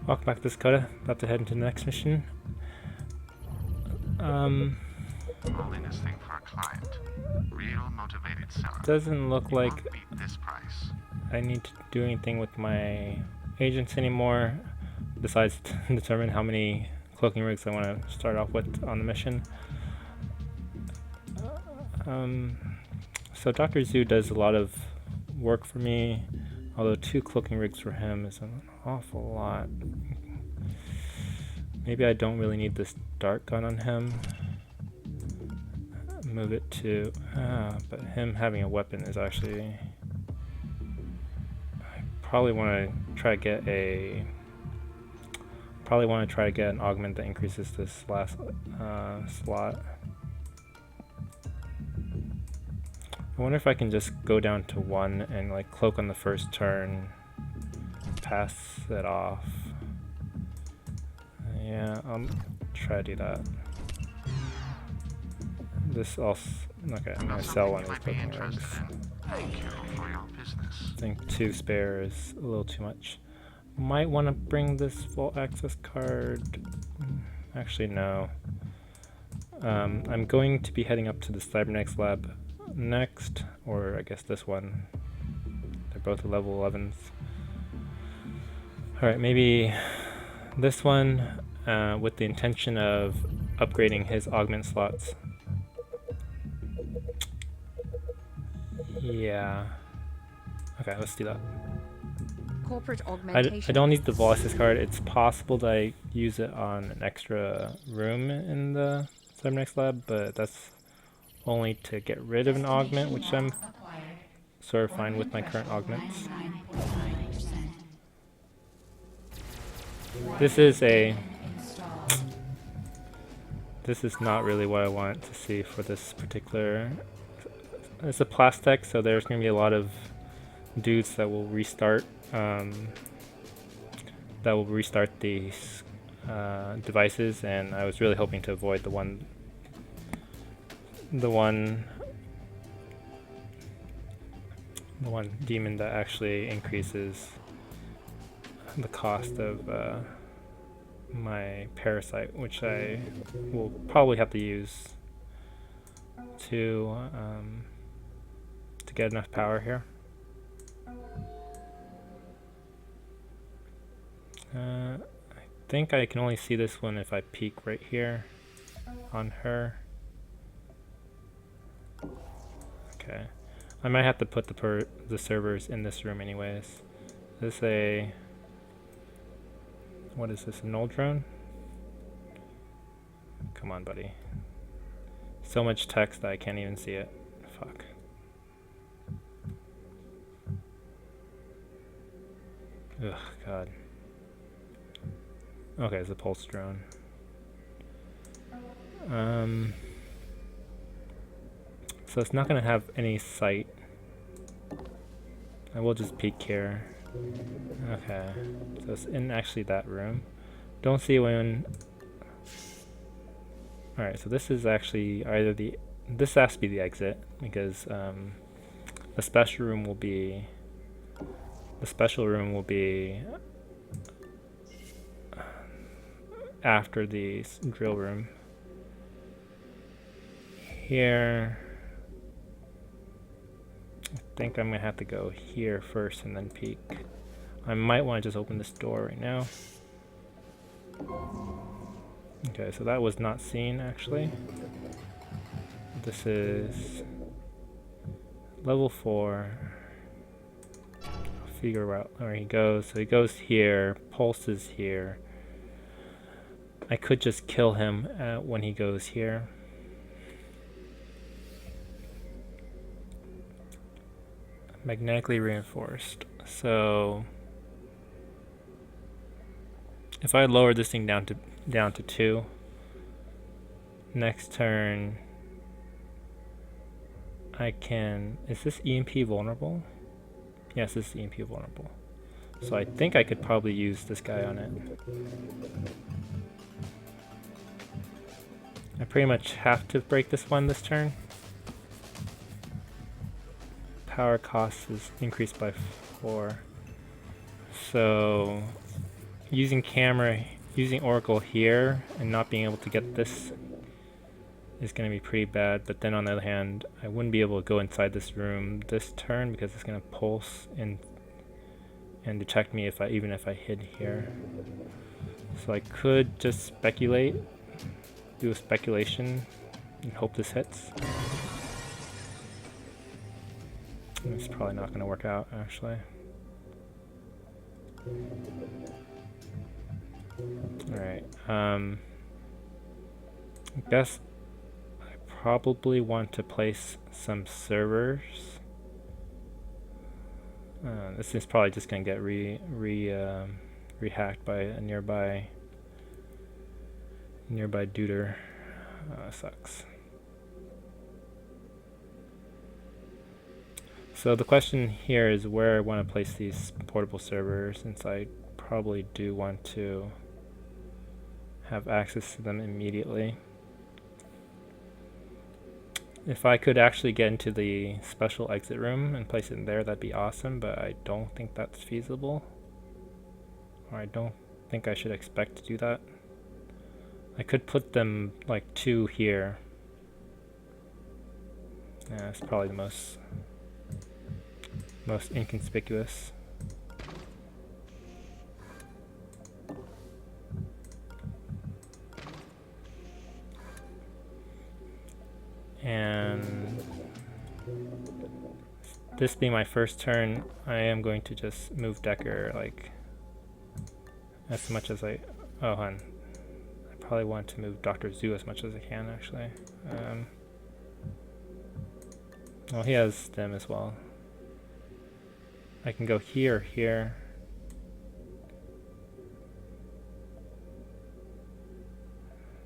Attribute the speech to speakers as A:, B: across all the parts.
A: Welcome back to Dakota. About to head into the next mission.
B: Rolling this thing for a client. Real motivated seller.
A: Doesn't look like
B: Won't beat this price.
A: I need to do anything with my agents anymore, besides to determine how many cloaking rigs I want to start off with on the mission. So Dr. Zoo does a lot of work for me, although 2 cloaking rigs for him is an awful lot. Maybe I don't really need this dart gun on him. Move it to, but him having a weapon is actually, I probably want to try to get an augment that increases this last slot. I wonder if I can just go down to 1 and like cloak on the first turn, pass it off. Yeah, I'll try to do that. This also, okay, I'm gonna sell one of these cloaking rigs.
B: Thank you for your business.
A: I think 2 spare is a little too much. Might want to bring this full access card. Actually, no. I'm going to be heading up to the Cybernetics lab next, or I guess this one. They're both level 11s. Alright, maybe this one with the intention of upgrading his augment slots. Yeah. Okay, let's do that.
C: Corporate augmentation.
A: I don't need the Velocity card. It's possible that I use it on an extra room in the Cybernetics lab, but that's only to get rid of an augment, which I'm sort of fine with my current augments. This is not really what I want to see for this particular. It's a Plastech, so there's going to be a lot of dudes that will restart. These devices, and I was really hoping to avoid the one demon that actually increases the cost of my parasite, which I will probably have to use to get enough power here. I think I can only see this one if I peek right here on her. Okay, I might have to put the servers in this room anyways. Is this what is this, a null drone? Come on, buddy. So much text that I can't even see it. Fuck. Ugh, God. Okay, it's a pulse drone. So it's not gonna have any sight. I will just peek here. Okay, so it's in actually that room. Don't see when. Alright, so this is actually either this has to be the exit, because the special room will be after the drill room. Here, I think I'm gonna have to go here first and then peek. I might want to just open this door right now. Okay, so that was not seen actually. This is level 4. Figure out where he goes. So he goes here, pulse is here. I could just kill him when he goes here. Magnetically reinforced. So if I lower this thing down to 2, next turn I can. Is this EMP vulnerable? Yes, this is EMP vulnerable. So I think I could probably use this guy on it. I pretty much have to break this one this turn. Power cost is increased by 4. So using Oracle here and not being able to get this is going to be pretty bad, but then on the other hand, I wouldn't be able to go inside this room this turn because it's going to pulse and detect me even if I hid here. So I could just speculate, do a speculation, and hope this hits. It's probably not going to work out, actually. Alright, I guess I probably want to place some servers. This is probably just going to get rehacked by a nearby duder. Sucks. So the question here is where I want to place these portable servers, since I probably do want to have access to them immediately. If I could actually get into the special exit room and place it in there, that'd be awesome, but I don't think that's feasible. Or I don't think I should expect to do that. I could put them like 2 here. Yeah, that's probably the most inconspicuous. And this being my first turn, I am going to just move Decker like as much as I probably want to move Dr. Zoo as much as I can, actually. Well, he has stem as well. I can go here, here.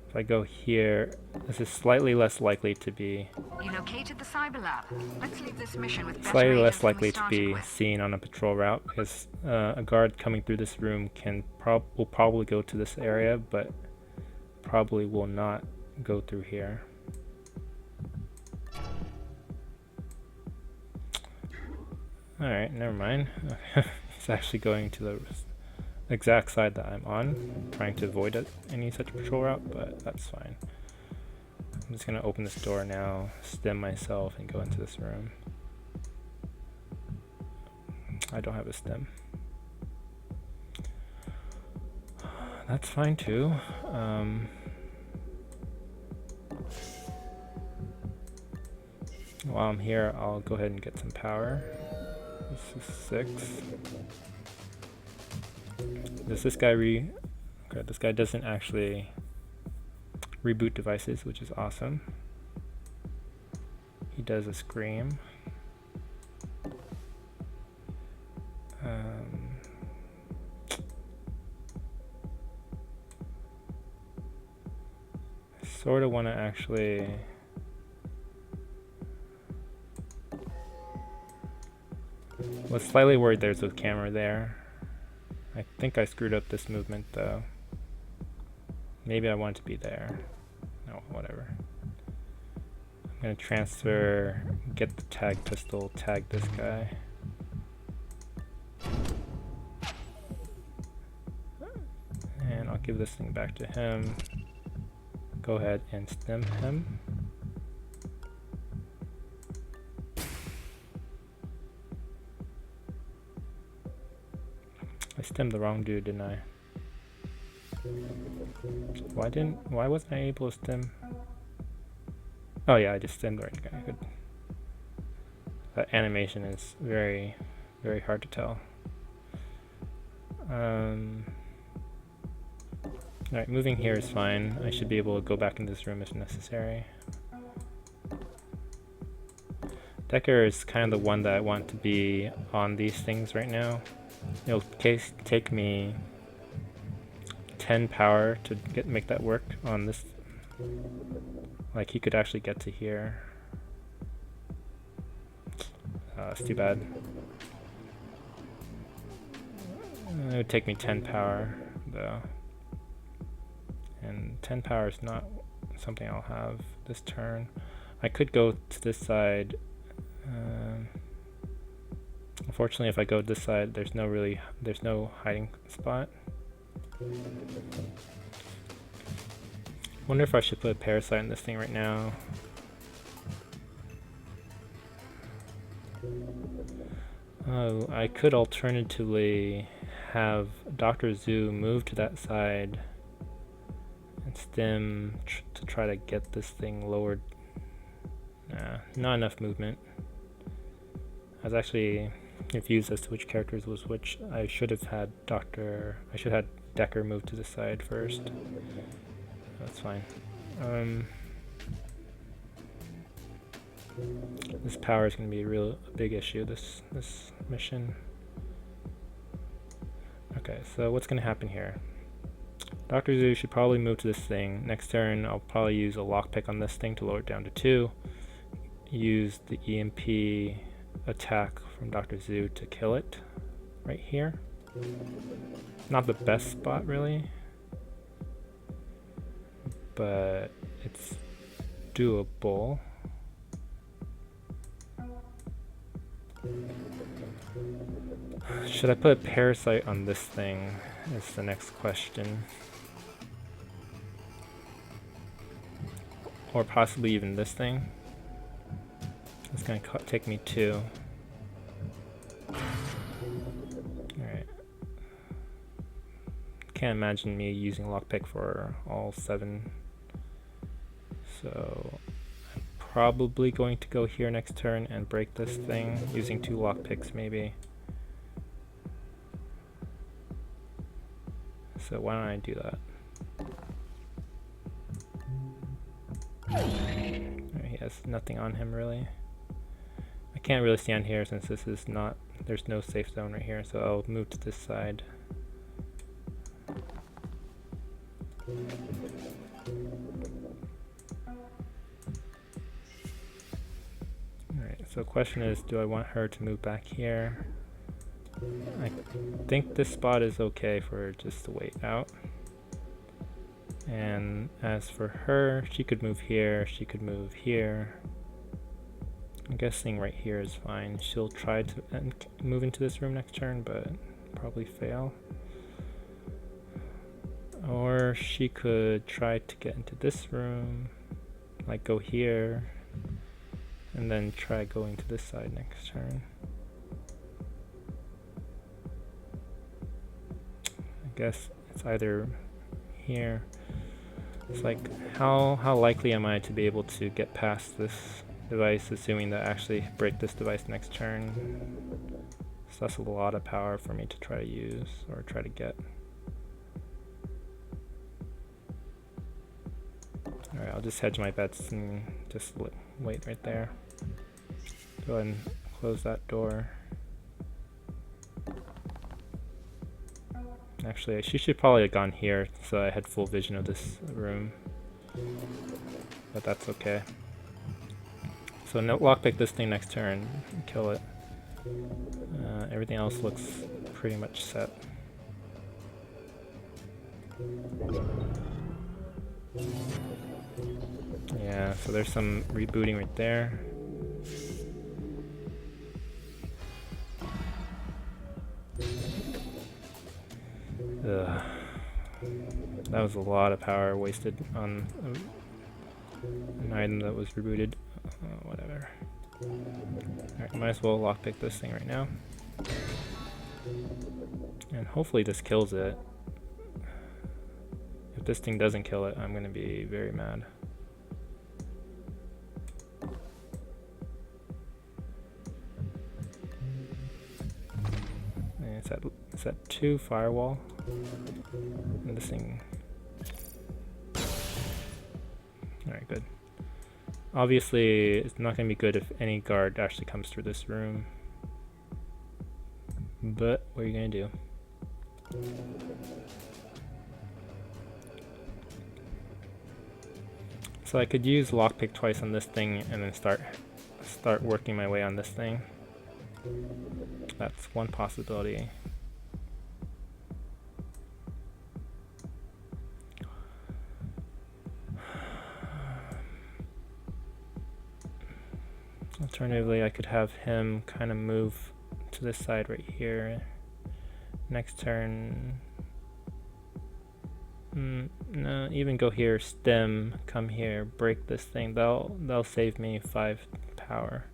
A: If I go here, this is slightly less likely to be...
C: You located the cyber lab. Let's leave this mission with
A: slightly less likely to be seen on a patrol route, because a guard coming through this room will probably go to this area, but probably will not go through here. Alright, never mind. He's actually going to the exact side that I'm on, trying to avoid any such patrol route, but that's fine. I'm just going to open this door now, stem myself, and go into this room. I don't have a stem. That's fine too. While I'm here, I'll go ahead and get some power. This is 6. Does this guy okay, this guy doesn't actually reboot devices, which is awesome. He does a scream. I sort of want to actually... was slightly worried there's a camera there. I think I screwed up this movement though. Maybe I want it to be there. No, whatever. I'm gonna transfer, get the tag pistol, tag this guy. And I'll give this thing back to him. Go ahead and stem him. I stemmed the wrong dude, didn't I? Why wasn't I able to stem? Oh yeah, I just stemmed the right guy. Good. That animation is very, very hard to tell. Alright, moving here is fine. I should be able to go back in this room if necessary. Decker is kind of the one that I want to be on these things right now. It'll take me 10 power to make that work on this. Like, he could actually get to here. It's too bad. It would take me 10 power, though. And 10 power is not something I'll have this turn. I could go to this side. Unfortunately, if I go this side, there's no hiding spot. Wonder if I should put a parasite in this thing right now. Oh, I could alternatively have Dr. Zoo move to that side and stem to try to get this thing lowered. Nah, not enough movement. I was actually confused as to which characters was which. I should have had Decker move to the side first. That's fine. This power is going to be a big issue this mission. Okay, so what's going to happen here? Dr. Zoo should probably move to this thing. Next turn, I'll probably use a lockpick on this thing to lower it down to 2. Use the EMP attack from Dr. Zoo to kill it right here. Not the best spot, really, but it's doable. Should I put a parasite on this thing is the next question. Or possibly even this thing. It's going to take me 2. Alright. Can't imagine me using lockpick for all 7. So I'm probably going to go here next turn and break this thing using 2 lockpicks maybe. So why don't I do that? Right, he has nothing on him really. I can't really stand here since this is not, there's no safe zone right here, so I'll move to this side. Alright, so the question is, do I want her to move back here? I think this spot is okay for her just to wait out. And as for her, she could move here, she could move here. I'm guessing right here is fine. She'll try to move into this room next turn, but probably fail. Or she could try to get into this room, like go here, and then try going to this side next turn. I guess it's either here. It's like, how likely am I to be able to get past this device, assuming that I actually break this device next turn? So that's a lot of power for me to try to use, or try to get. Alright, I'll just hedge my bets and just wait right there. Go ahead and close that door. Actually, she should probably have gone here so I had full vision of this room. But that's okay. So no, lockpick this thing next turn and kill it. Everything else looks pretty much set. Yeah, so there's some rebooting right there. Ugh. That was a lot of power wasted on an item that was rebooted. Whatever. Alright, might as well lockpick this thing right now. And hopefully this kills it. If this thing doesn't kill it, I'm gonna be very mad. And it's at 2 firewall. And this thing. Alright, good. Obviously, it's not going to be good if any guard actually comes through this room. But what are you going to do? So I could use lockpick twice on this thing and then start working my way on this thing. That's one possibility. Alternatively, I could have him kind of move to this side right here. Next turn, No, even go here, stem, come here, break this thing. They'll save me 5 power.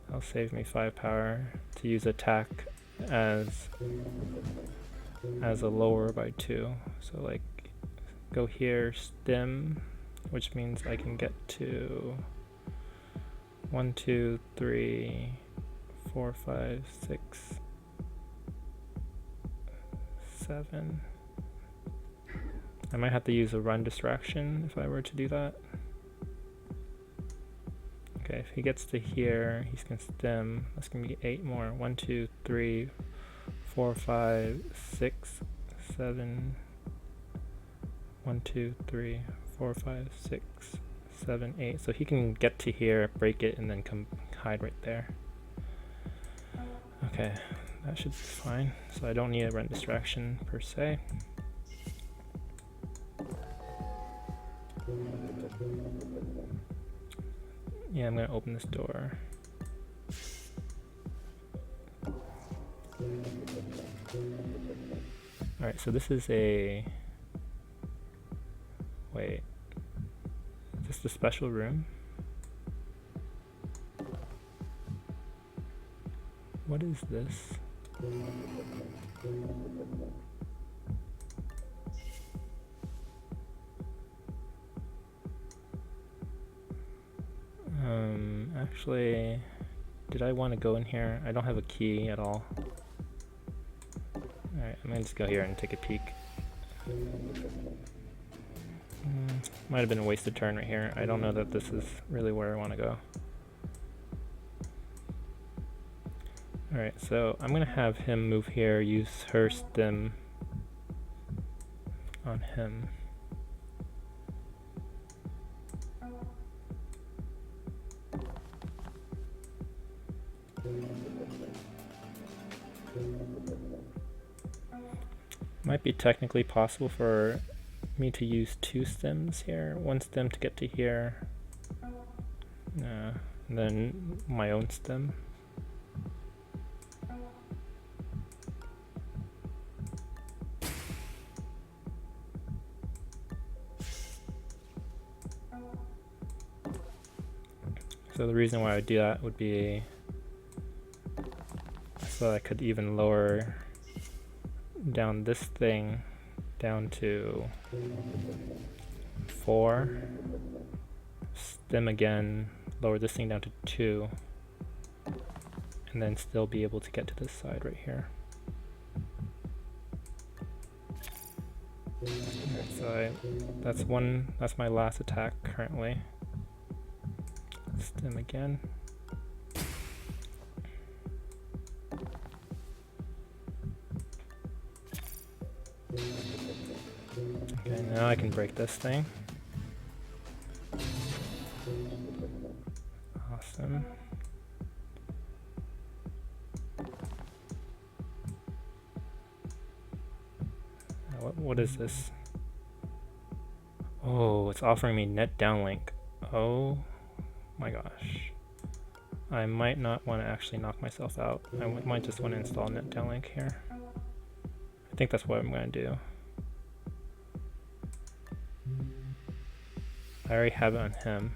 A: That'll save me 5 power to use attack as a lower by 2. So like go here, stem, which means I can get to 1, 2, 3, 4, 5, 6, 7. I might have to use a run distraction if I were to do that. Okay, if he gets to here, he's gonna stem. That's gonna be 8 more. 1, 2, 3, 4, 5, 6, 7. 1, 2, 3, 4, 5, 6, 7, 8. So he can get to here, break it, and then come hide right there. Okay, that should be fine. So I don't need a run distraction per se. Yeah, I'm gonna open this door. Alright, so this is a... Wait. Is this the special room? What is this? Actually, did I want to go in here? I don't have a key at all. Alright, I'm gonna just go here and take a peek. Might have been a wasted turn right here. I don't know that this is really where I want to go. Alright, so I'm gonna have him move here, use her stem on him. Might be technically possible for me to use 2 stems here. 1 stem to get to here, and then my own stem. So the reason why I would do that would be so I could even lower down this thing down to 4, stem again, lower this thing down to 2, and then still be able to get to this side right here. Alright, so that's my last attack currently. Stem again. Okay, now I can break this thing. Awesome. What is this? Oh, it's offering me Net Downlink. Oh my gosh. I might not want to actually knock myself out. I might just want to install Net Downlink here. I think that's what I'm going to do. I already have it on him.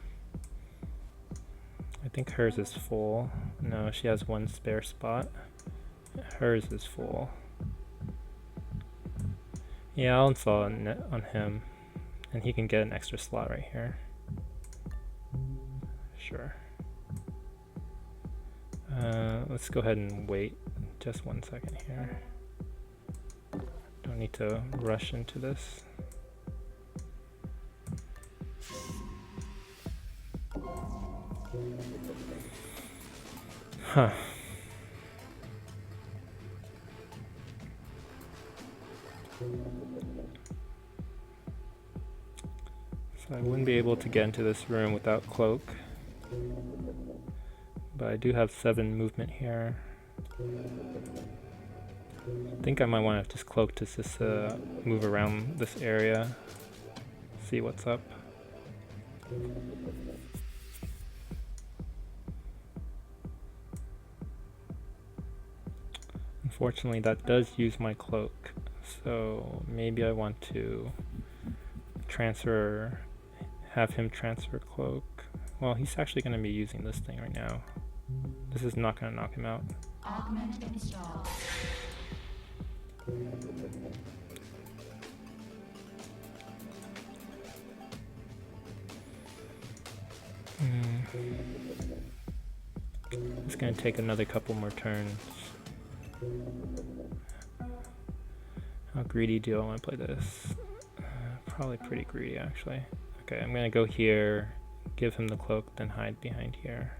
A: I think hers is full. No, she has 1 spare spot. Hers is full. Yeah, I'll install a net on him, and he can get an extra slot right here. Sure. Let's go ahead and wait just 1 second here. Don't need to rush into this. Huh. So I wouldn't be able to get into this room without cloak. But I do have 7 movement here. I think I might want to just cloak to just move around this area, see what's up. Unfortunately, that does use my cloak, So maybe I want to have him transfer cloak. Well, he's actually going to be using this thing right now. This is not going to knock him out.
D: Augment installed.
A: It's going to take another couple more turns. How greedy do I want to play this? Probably pretty greedy, actually. Okay, I'm going to go here, give him the cloak, then hide behind here.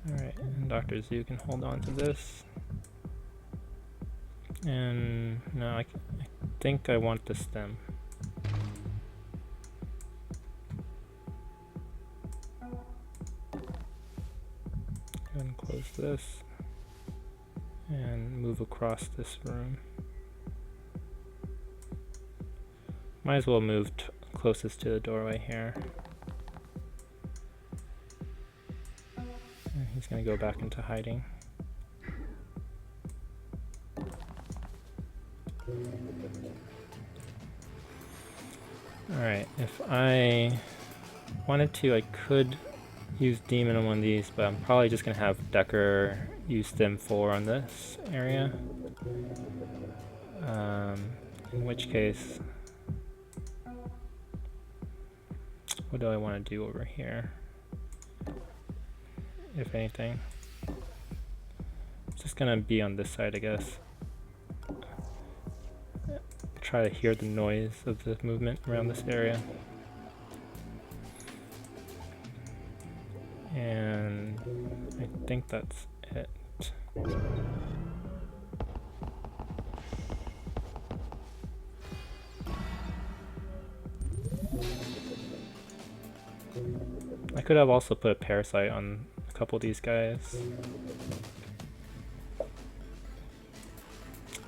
A: Alright, and Dr. Zhu can hold on to this. And no, I think I want the stem. Go ahead and close this. And move across this room. Might as well move closest to the doorway here. And he's gonna go back into hiding. Alright, if I wanted to, I could use Demon on one of these, but I'm probably just going to have Decker use Stim 4 on this area. In which case, what do I want to do over here? If anything. It's just going to be on this side, I guess. Try to hear the noise of the movement around this area. And I think that's it. I could have also put a parasite on a couple of these guys.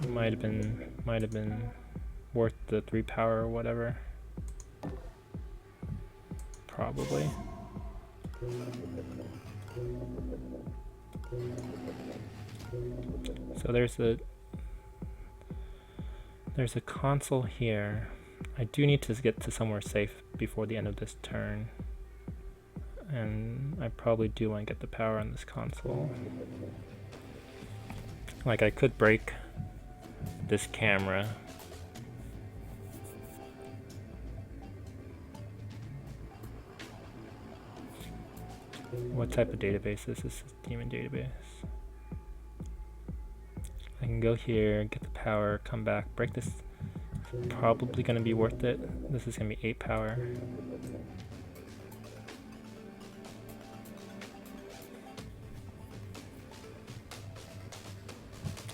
A: Might have been worth the 3 power or whatever. Probably. So there's a console here. I do need to get to somewhere safe before the end of this turn. And I probably do want to get the power on this console. Like, I could break this camera. What type of database is this? Demon database. I can go here, get the power, come back, break this. It's probably going to be worth it. This is going to be 8 power.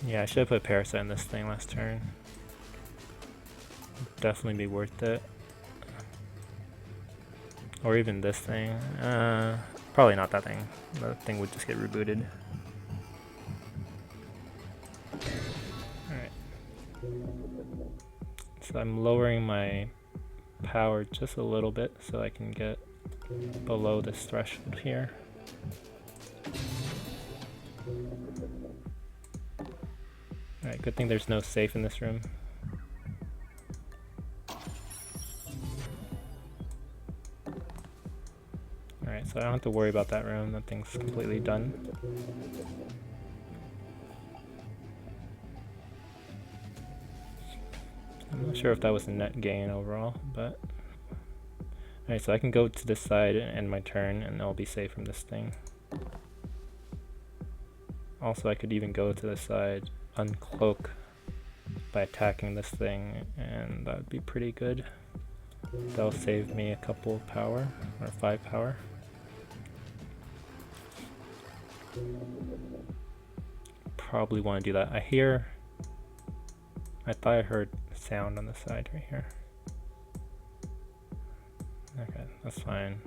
A: Yeah, I should have put a parasite in this thing last turn. Definitely be worth it. Or even this thing. Probably not that thing. That thing would just get rebooted. Alright. So I'm lowering my power just a little bit so I can get below this threshold here. Alright, good thing there's no safe in this room. Alright, so I don't have to worry about that room. That thing's completely done. I'm not sure if that was a net gain overall, but... Alright, so I can go to this side and end my turn, and I'll be safe from this thing. Also, I could even go to this side, uncloak by attacking this thing, and that would be pretty good. That'll save me a couple of power, or 5 power. Probably want to do that. I thought I heard sound on the side right here. Okay, that's fine.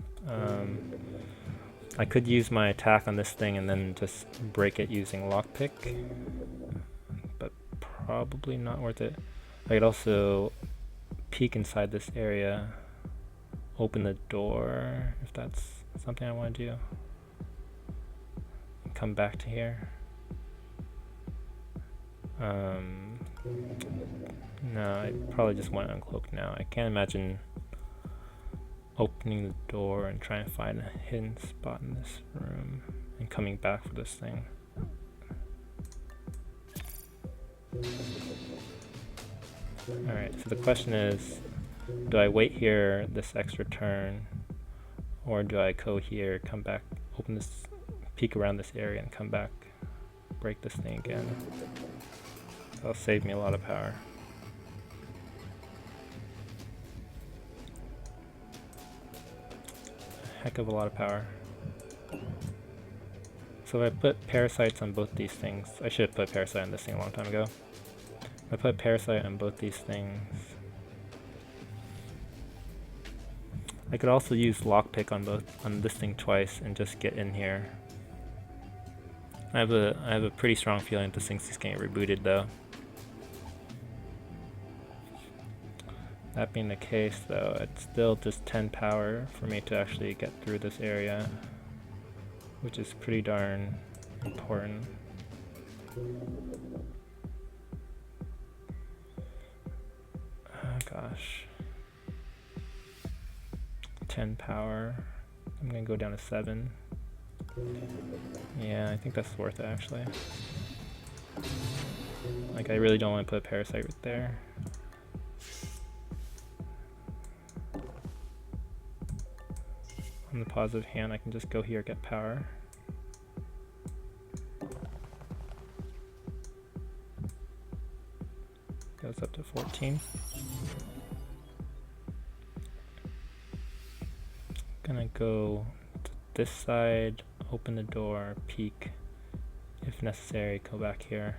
A: I could use my attack on this thing and then just break it using lockpick, but probably not worth it. I could also peek inside this area, open the door if that's something I want to do, and come back to here. No, I probably just want to uncloak now. I can't imagine opening the door and trying to find a hidden spot in this room and coming back for this thing. Alright, so the question is, do I wait here this extra turn, or do I go here, come back, open this, peek around this area and come back, break this thing again? That'll save me a lot of power. Heck of a lot of power. So if I put parasites on both these things, I should have put parasite on this thing a long time ago. If I put parasite on both these things, I could also use lockpick on this thing twice and just get in here. I have a pretty strong feeling that this thing's just getting rebooted though. That being the case though, it's still just 10 power for me to actually get through this area, which is pretty darn important. Oh gosh. 10 power. I'm gonna go down to 7. Yeah, I think that's worth it actually. Like, I really don't want to put a parasite right there. On the positive hand, I can just go here, get power. Goes up to 14. Gonna go to this side, open the door, peek. If necessary, go back here.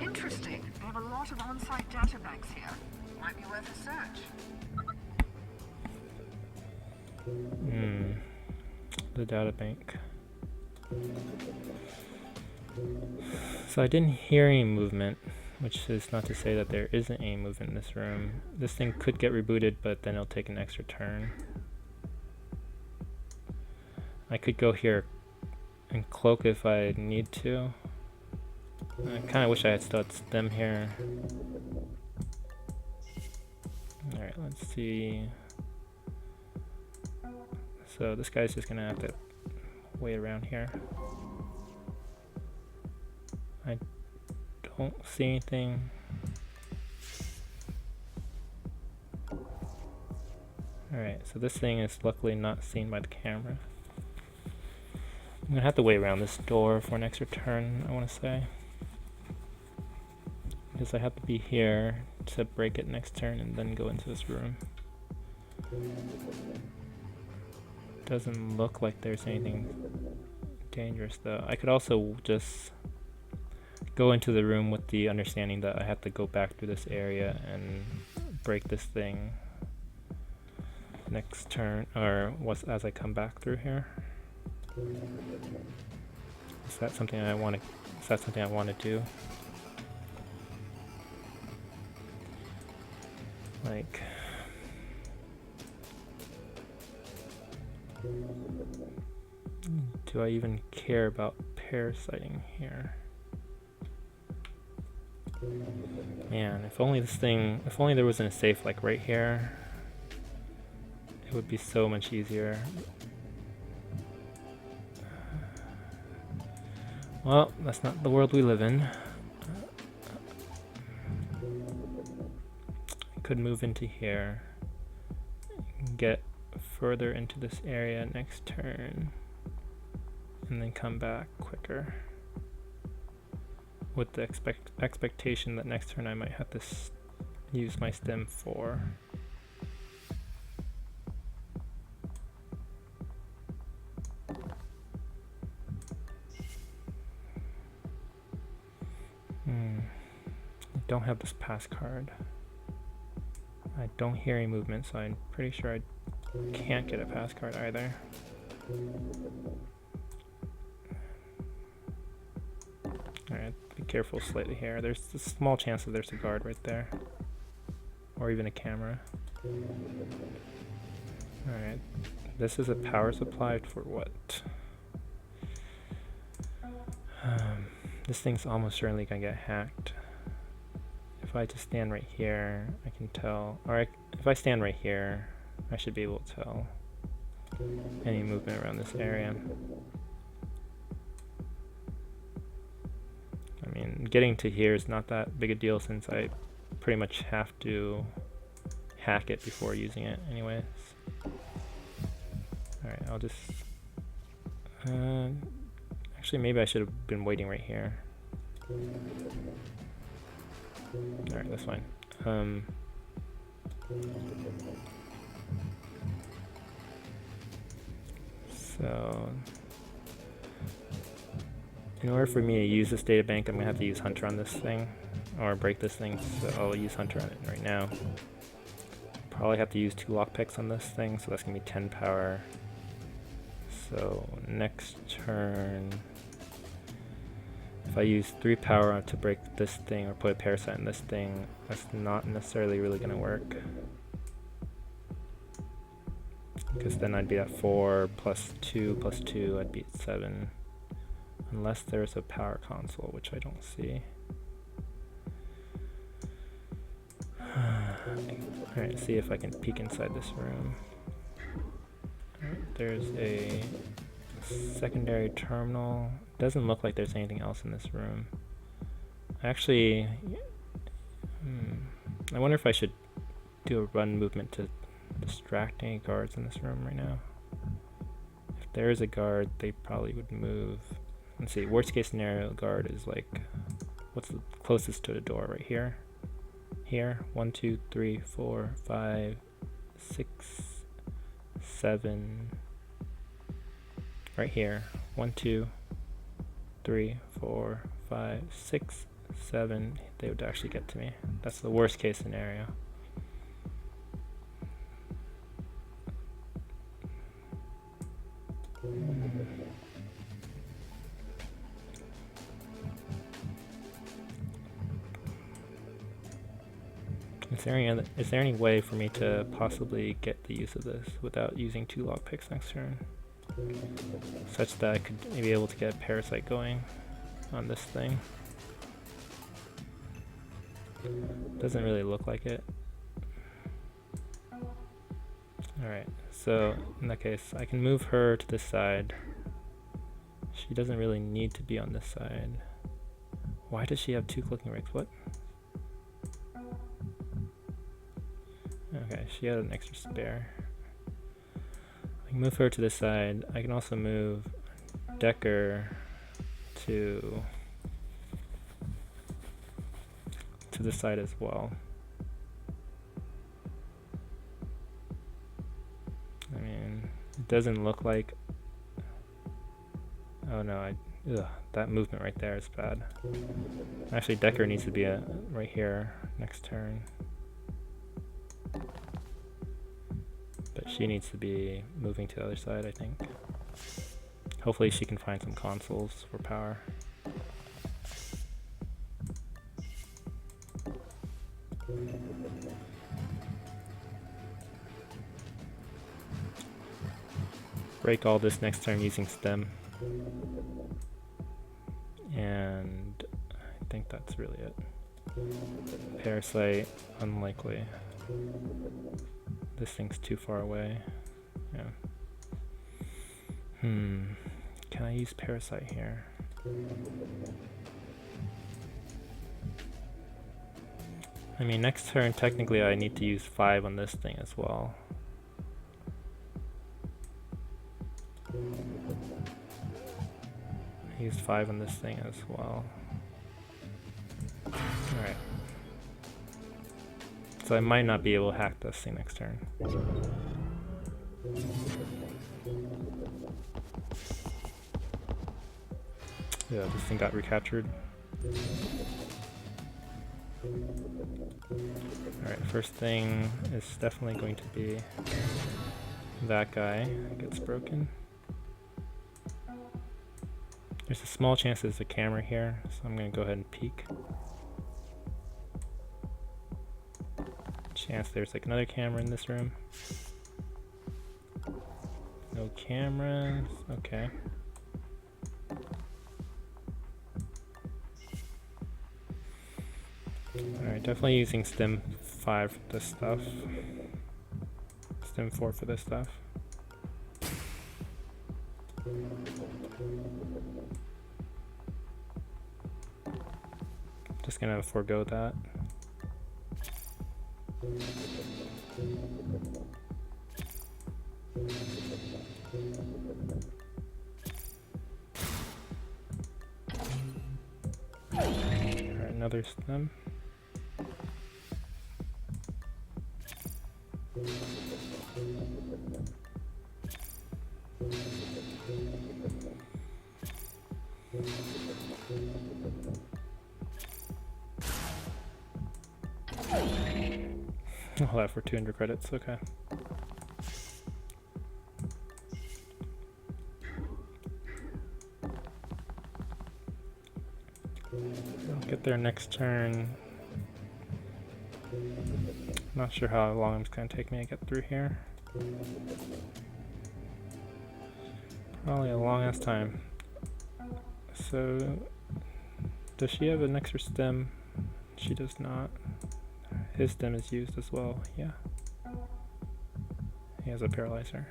C: Interesting. They have a lot of on-site data banks here. Might be worth a search.
A: The data bank. So I didn't hear any movement, which is not to say that there isn't any movement in this room. This thing could get rebooted, but then it'll take an extra turn. I could go here and cloak if I need to. I kind of wish I had still had stem here. Alright, let's see. So this guy's just gonna have to wait around here. I don't see anything. Alright, so this thing is luckily not seen by the camera. I'm gonna have to wait around this door for an extra turn, I want to say. Because I have to be here to break it next turn and then go into this room. Doesn't look like there's anything dangerous though. I could also just go into the room with the understanding that I have to go back through this area and break this thing next turn, or as I come back through here. Is that something I want to? Is that something I want to do? Like, do I even care about parasiting here? Man, if only there wasn't a safe like right here, it would be so much easier. Well, that's not the world we live in. I could move into here, get further into this area next turn, and then come back quicker. With the expectation that next turn I might have to use my stem 4. I don't have this pass card. I don't hear any movement, so I'm pretty sure I can't get a pass card either. Alright, be careful slightly here. There's a small chance that there's a guard right there. Or even a camera. Alright, this is a power supply for what? This thing's almost certainly gonna get hacked. If I just stand right here, I can tell. Or if I stand right here, I should be able to tell any movement around this area. I mean, getting to here is not that big a deal since I pretty much have to hack it before using it anyways. Alright, I'll just... actually, maybe I should have been waiting right here. Alright, that's fine. So... in order for me to use this data bank, I'm going to have to use Hunter on this thing. Or break this thing, so I'll use Hunter on it right now. Probably have to use 2 lockpicks on this thing, so that's going to be 10 power. So next turn, if I use 3 power to break this thing or put a parasite in this thing, that's not necessarily really going to work. Because then I'd be at 4 plus 2 plus 2, I'd be at 7. Unless there's a power console, which I don't see. Alright, see if I can peek inside this room. Alright, there's a secondary terminal. Doesn't look like there's anything else in this room. Actually, I wonder if I should do a run movement to distract any guards in this room right now. If there is a guard, they probably would move. Let's see, worst case scenario guard is like, what's the closest to the door right here? Here, 1, 2, 3, 4, 5, 6, 7. Right here, 1, 2, 3, 4, 5, 6, 7. They would actually get to me. That's the worst case scenario. Is there any way for me to possibly get the use of this without using 2 lockpicks next turn? Such that I could be able to get a parasite going on this thing. Doesn't really look like it. Alright, so in that case, I can move her to this side. She doesn't really need to be on this side. Why does she have 2 clicking rigs? What? Okay, she had an extra spare. I can move her to this side. I can also move Decker to this side as well. I mean, it doesn't look like... oh no, that movement right there is bad. Actually, Decker needs to be right here next turn. But she needs to be moving to the other side, I think. Hopefully she can find some consoles for power. Break all this next turn using stem. And I think that's really it. Parasite, unlikely. This thing's too far away. Yeah. Can I use parasite here? I mean, next turn, technically I need to use 5 on this thing as well. I used 5 on this thing as well. Alright. So I might not be able to hack this thing next turn. Yeah, this thing got recaptured. Alright, first thing is definitely going to be that guy gets broken. There's a small chance there's a camera here, so I'm going to go ahead and peek. Chance there's like another camera in this room. No cameras. Okay. Alright, definitely using Stim 5 for this stuff. Stim 4 for this stuff. Just gonna forego that. Alright, another Stim. All that for 200 credits, okay. I'll get there next turn. Not sure how long it's going to take me to get through here. Probably a long ass time. So, does she have an extra stem? She does not. His stem is used as well, yeah. He has a paralyzer.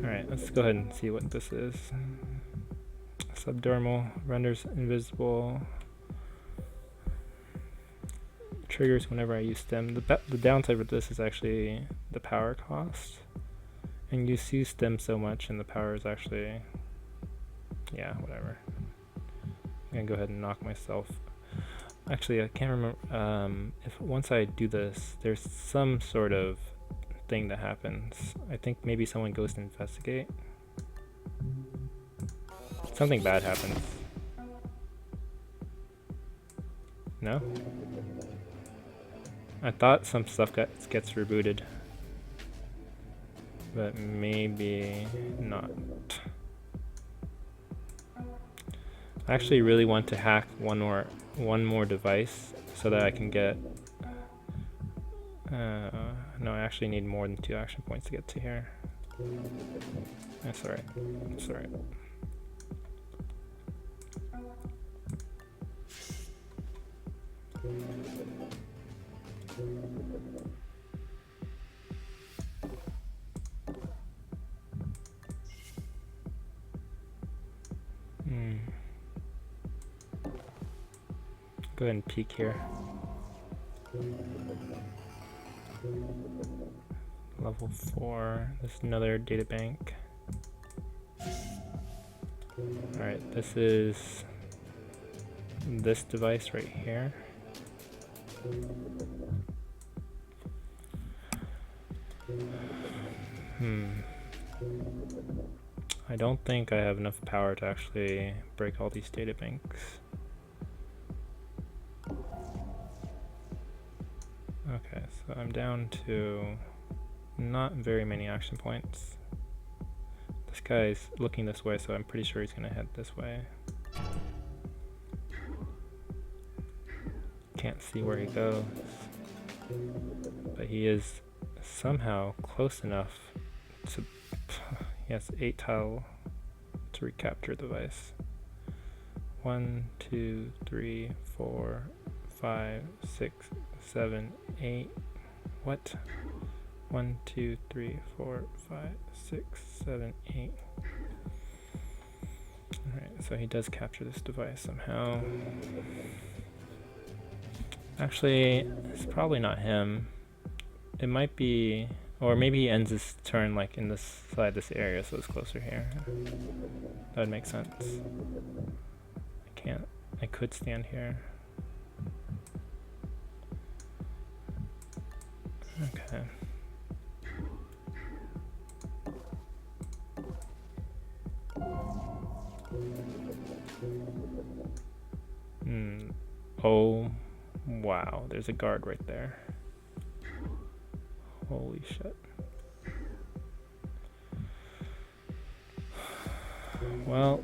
A: Alright, let's go ahead and see what this is. Subdermal, renders invisible. Triggers whenever I use stem. The downside with this is actually the power cost. And you see stem so much and the power is actually, yeah, whatever. I'm gonna go ahead and knock myself. Actually, I can't remember if once I do this, there's some sort of thing that happens. I think maybe someone goes to investigate. Something bad happens. No? I thought some stuff gets rebooted. But maybe not. I actually really want to hack one more device so that I can get no, I actually need more than 2 action points to get to here. That's alright. That's alright. Go ahead and peek here. Level 4. There's another data bank. Alright, this is this device right here. I don't think I have enough power to actually break all these data banks. Okay, so I'm down to not very many action points. This guy's looking this way, so I'm pretty sure he's gonna head this way. Can't see where he goes, but he is somehow close enough to, he has 8 tile to recapture the device. 1, 2, 3, 4, 5, 6, 7, 8. What? 1, 2, 3, 4, 5, 6, 7, 8. Alright, so he does capture this device somehow. Actually, it's probably not him. It might be, or maybe he ends his turn like in this side, this area, so it's closer here. That would make sense. I could stand here. Okay. Oh, wow, there's a guard right there. Holy shit. Well,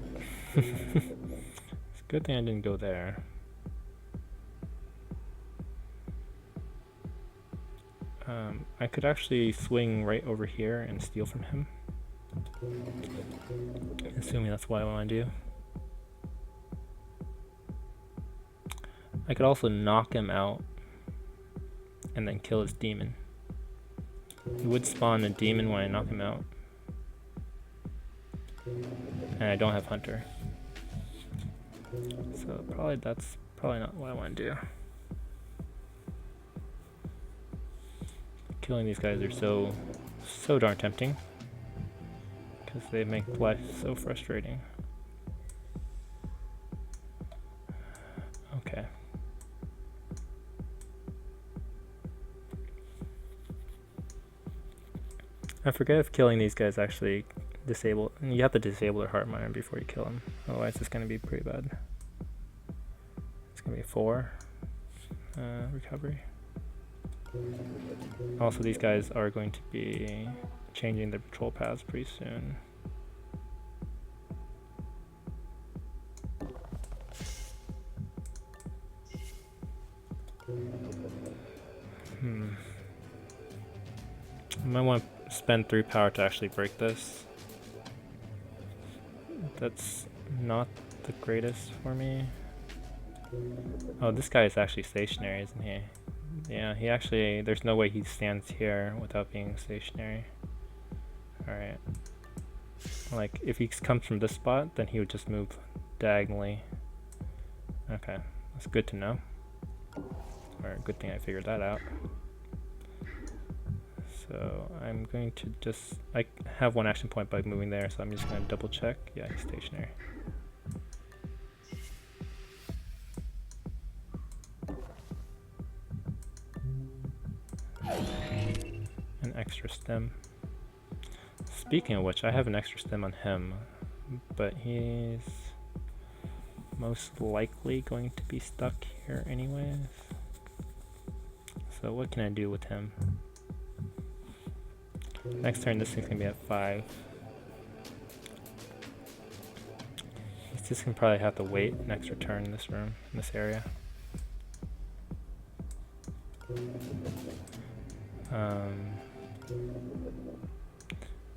A: It's a good thing I didn't go there. I could actually swing right over here and steal from him. Assuming that's what I want to do. I could also knock him out and then kill his demon. He would spawn a demon when I knock him out. And I don't have Hunter. So that's probably not what I want to do. Killing these guys are so darn tempting. Because they make life so frustrating. Okay. I forget if killing these guys actually disable. You have to disable their heart miner before you kill them. Otherwise, it's going to be pretty bad. It's going to be 4 recovery. Also, these guys are going to be changing their patrol paths pretty soon. I might want to spend 3 power to actually break this. That's not the greatest for me. Oh, this guy is actually stationary, isn't he? Yeah, he actually, there's no way he stands here without being stationary. Alright. Like, if he comes from this spot, then he would just move diagonally. Okay, that's good to know. Or good thing I figured that out. So I'm going to just, I have 1 action point by moving there, so I'm just going to double check. Yeah, he's stationary. An extra stem. Speaking of which, I have an extra stem on him, but he's most likely going to be stuck here anyways. So what can I do with him? Next turn, this thing's gonna be at 5. He's just gonna probably have to wait an extra turn in this room, in this area.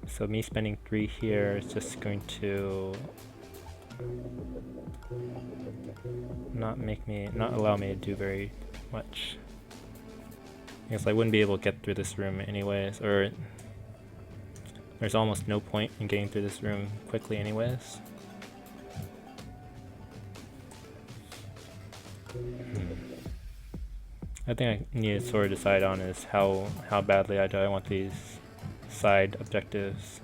A: So me spending 3 here is just going to not allow me to do very much. I guess I wouldn't be able to get through this room anyways, or there's almost no point in getting through this room quickly anyways. I think I need to sort of decide on is how badly do I want these side objectives.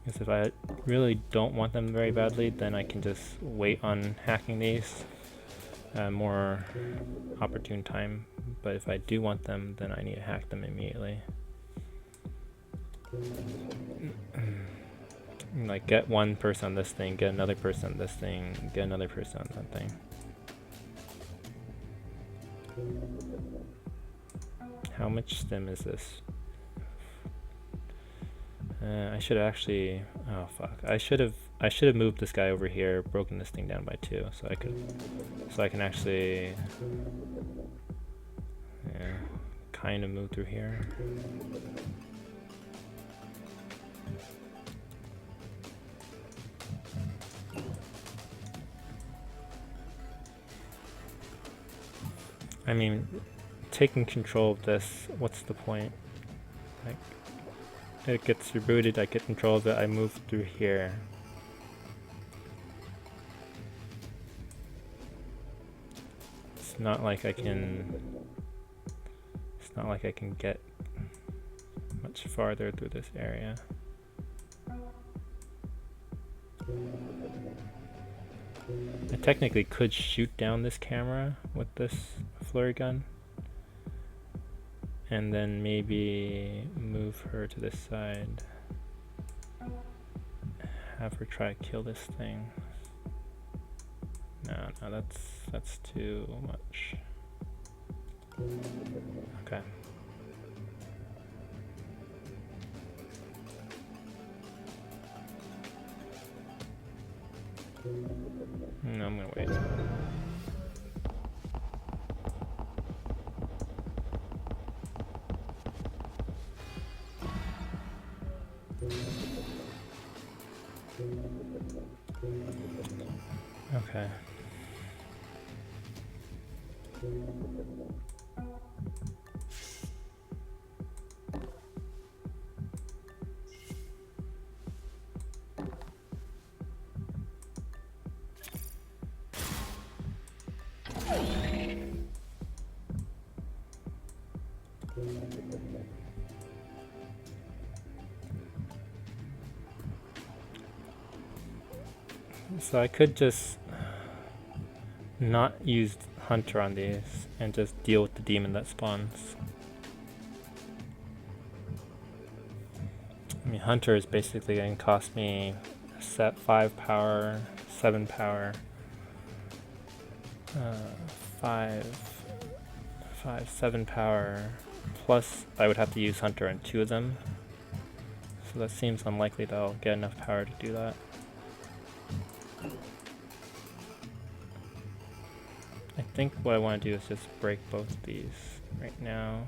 A: Because if I really don't want them very badly, then I can just wait on hacking these more opportune time. But if I do want them, then I need to hack them immediately. Like, get 1 person on this thing, get another person on this thing, get another person on that thing. How much stem is this? I should actually, oh fuck, I should have moved this guy over here, broken this thing down by 2, so I can actually, yeah, kind of move through here. I mean, taking control of this, what's the point? Like, it gets rebooted, I get control of it, I move through here. It's not like I can get much farther through this area. I technically could shoot down this camera with this flurry gun and then maybe move her to this side, have her try to kill this thing. No, that's too much. Okay. No, I'm gonna wait. Okay. So I could just not use Hunter on these and just deal with the demon that spawns. I mean, Hunter is basically going to cost me set 5 power, 7 power, 7 power, plus I would have to use Hunter on 2 of them. So that seems unlikely that I'll get enough power to do that. I think what I want to do is just break both of these right now.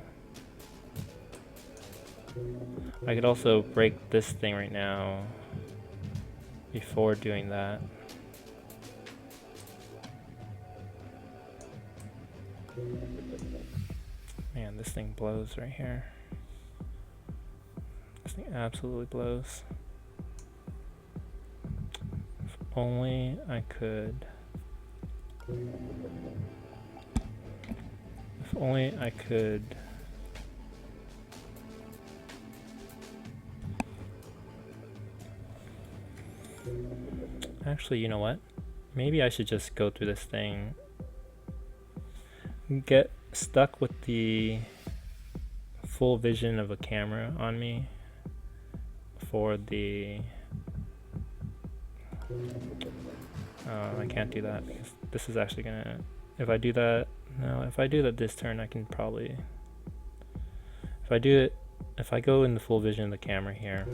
A: I could also break this thing right now before doing that. Man, this thing blows right here. This thing absolutely blows. If only I could... If only I could... Actually, you know what? Maybe I should just go through this thing. Get stuck with the full vision of a camera on me for the... I can't do that because this is actually gonna... If I do that... No, if I do that this turn, I can probably... If I do it... If I go in the full vision of the camera here...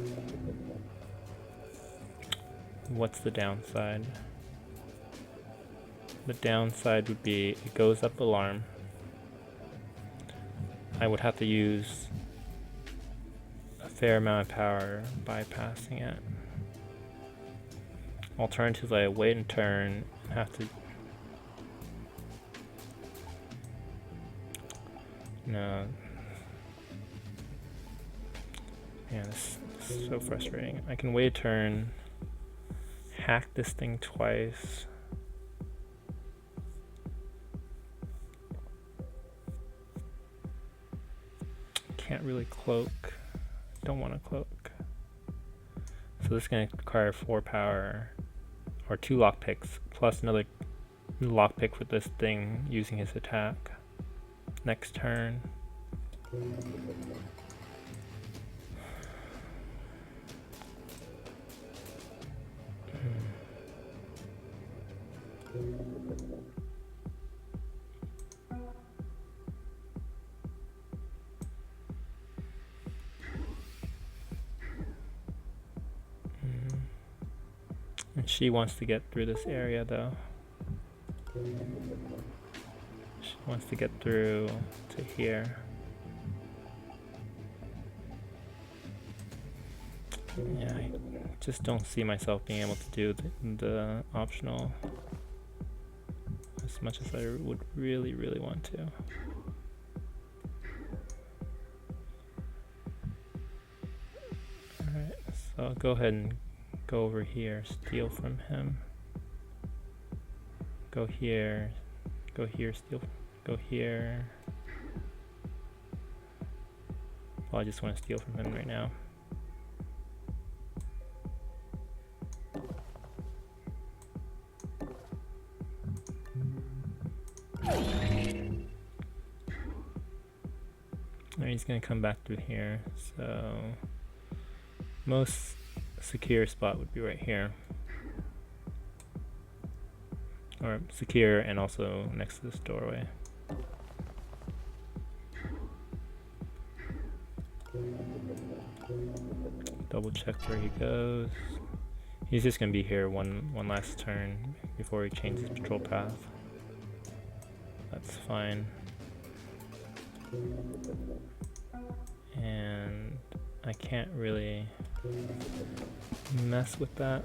A: What's the downside? The downside would be it goes up alarm. I would have to use a fair amount of power bypassing it. Alternatively, I wait and turn and have to... No. Man, this is so frustrating. I can wait a turn, hack this thing twice. Can't really cloak. Don't want to cloak. So this is going to require 4 power, or 2 lockpicks, plus another lockpick for this thing using his attack. Next turn. And she wants to get through this area though. She wants to get through to here. Yeah, I just don't see myself being able to do the optional as much as I would really, really want to. Alright, so I'll go ahead and go over here, steal from him. Go here, steal, go here. Well, I just want to steal from him right now. Alright, he's gonna come back through here, so most secure spot would be right here. Or secure and also next to this doorway. Double check where he goes. He's just gonna be here one last turn before he changes patrol path. That's fine. And I can't really mess with that.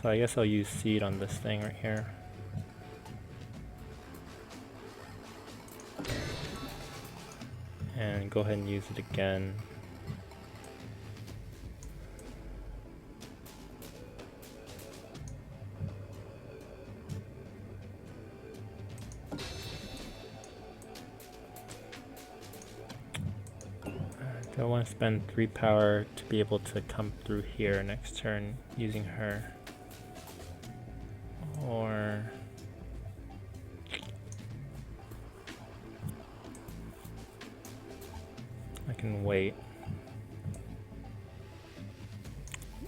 A: So I guess I'll use seed on this thing right here. And go ahead and use it again. I want to spend 3 power to be able to come through here next turn using her. Or I can wait.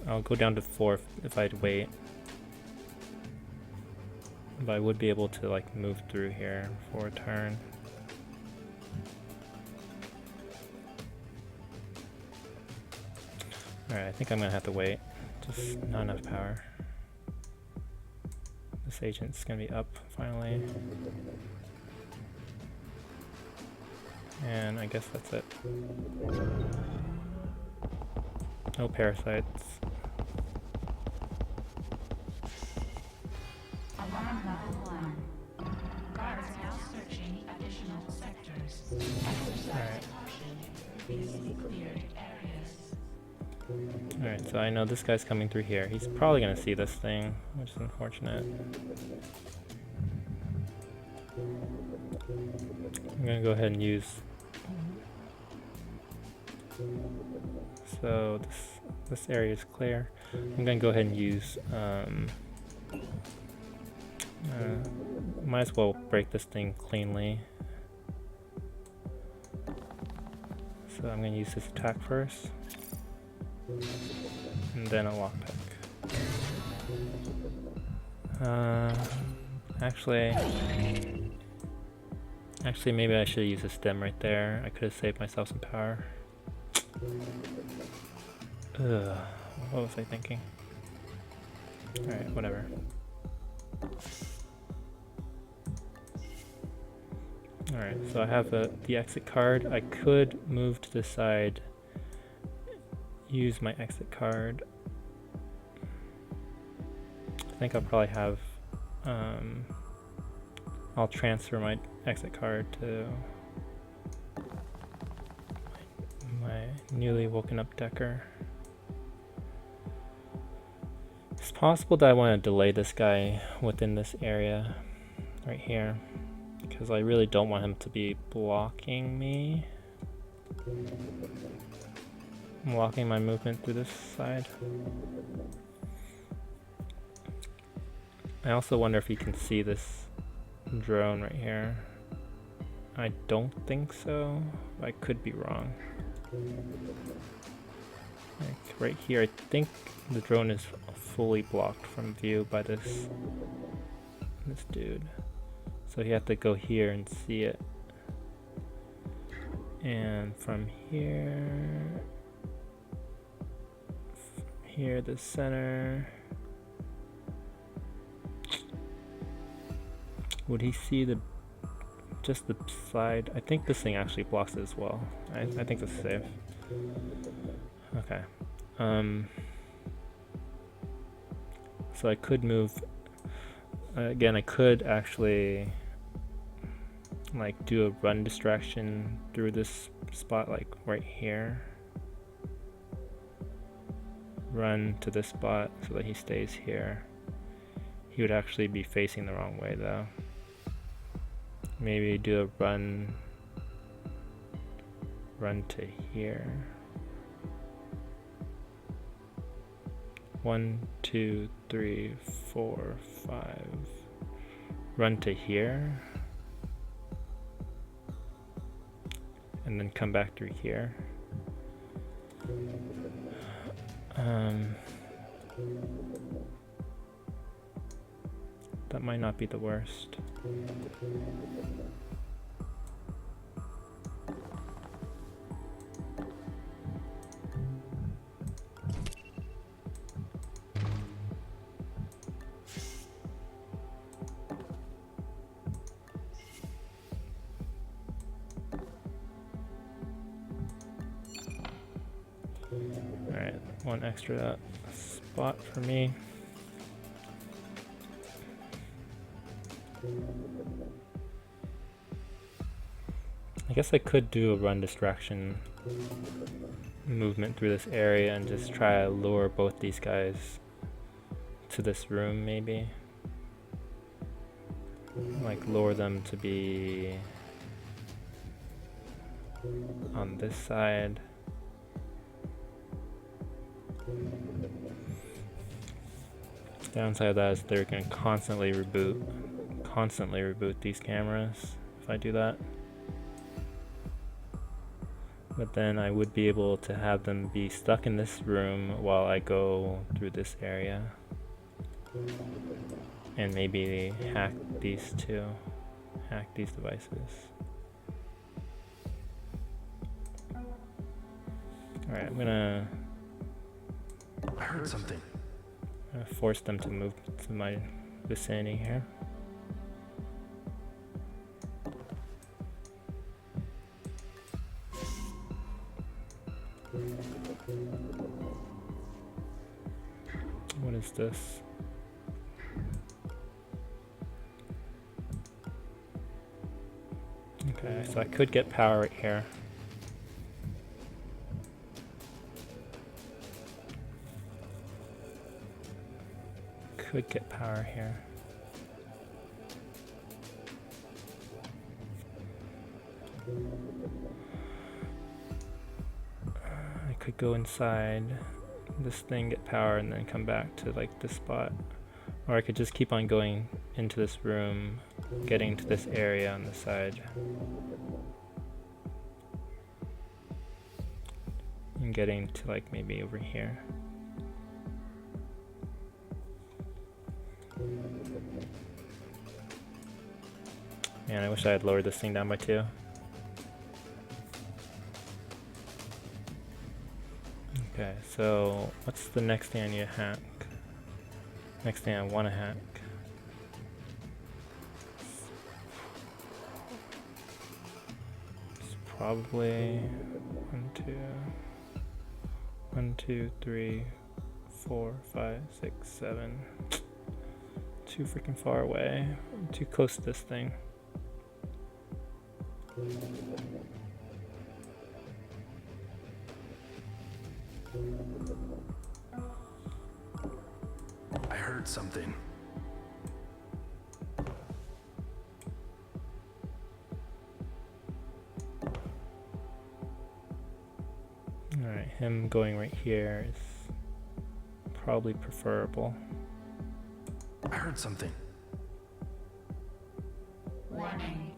A: I'll go down to 4 if I'd wait. But I would be able to like move through here for a turn. Alright, I think I'm gonna have to wait. Just not enough power. This agent's gonna be up finally. And I guess that's it. No parasites.
D: Alarm level 1. Guards now searching additional sectors. Exercise option. Previously cleared areas.
A: Alright, so I know this guy's coming through here. He's probably gonna see this thing, which is unfortunate. I'm gonna go ahead and use... So this area is clear. I'm gonna go ahead and use... might as well break this thing cleanly. So I'm gonna use this attack first. And then a lockpick. Actually, maybe I should use a stem right there. I could have saved myself some power. Ugh, what was I thinking? Alright, whatever. Alright, so I have the exit card. I could move to the side, use my exit card. I think I'll probably have, I'll transfer my exit card to my newly woken up Decker. It's possible that I want to delay this guy within this area right here, because I really don't want him to be blocking me. Blocking my movement through this side. I also wonder if you can see this drone right here. I don't think so. I could be wrong. Like right here, I think the drone is fully blocked from view by this dude. So you have to go here and see it. And from here, the center. Would he see just the side? I think this thing actually blocks it as well. I think this is safe. Okay. So I could move. Again, I could actually like do a run distraction through this spot, like right here. Run to this spot so that he stays here. He would actually be facing the wrong way though. Maybe do a run to here. 1, 2, 3, 4, 5. Run to here. And then come back through here. That might not be the worst. Alright, one extra spot for me. I guess I could do a run distraction movement through this area and just try to lure both these guys to this room, maybe. Like lure them to be on this side. Downside of that is they're going to constantly reboot these cameras if I do that. But then I would be able to have them be stuck in this room while I go through this area. And maybe hack these two. Hack these devices. Alright, I'm gonna
E: I heard something.
A: force them to move to my vicinity here. What is this? Okay, so I could get power right here. Could get power here. I could go inside this thing, get power, and then come back to like this spot. Or I could just keep on going into this room, getting to this area on the side. And getting to like maybe over here. Man, I wish I had lowered this thing down by 2. Okay, so what's the next thing I need to hack? Next thing I want to hack. It's probably 1, 2, 3, 4, 5, 6, 7. Too freaking far away. I'm too close to this thing.
E: I heard something.
A: Alright, him going right here is probably preferable.
E: I heard something.
D: Warning.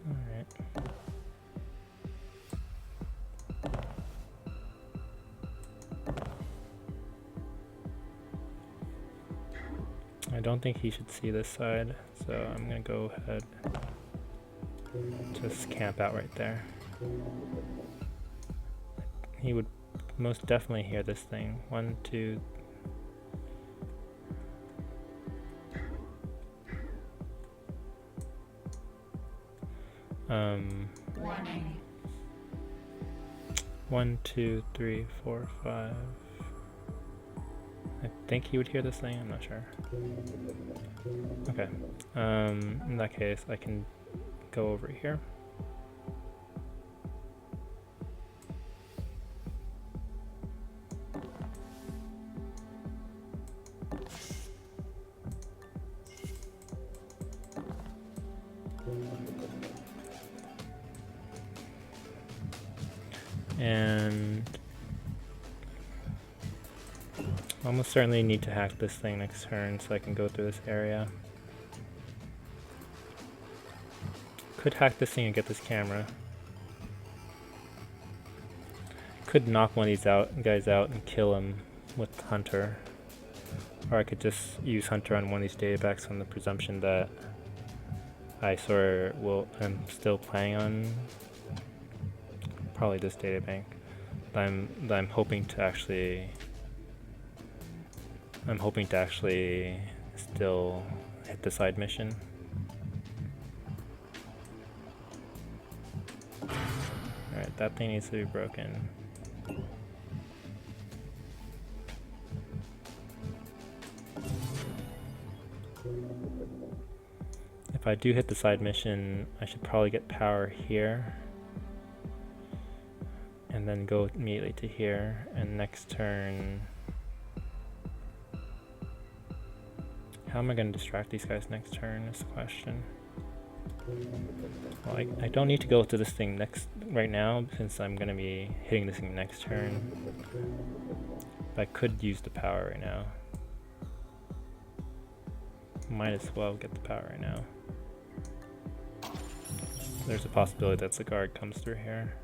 A: Alright. I don't think he should see this side, so I'm gonna go ahead. Just camp out right there. He would most definitely hear this thing. 1, 2.
D: Warning.
A: 1, 2, 3, 4, 5. I think he would hear this thing, I'm not sure. Okay. In that case, I can go over here. And almost certainly need to hack this thing next turn so I can go through this area. Could hack this thing and get this camera. Could knock one of these guys out and kill him with Hunter. Or I could just use Hunter on one of these databacks on the presumption that I I'm still planning on probably this databank. That I'm hoping to actually still hit the side mission. that thing needs to be broken. If I do hit the side mission, I should probably get power here. And then go immediately to here, and next turn... How am I going to distract these guys next turn is the question. Well, I don't need to go to this thing right now, since I'm going to be hitting this thing next turn. But I could use the power right now. Might as well get the power right now. There's a possibility that the guard comes through here.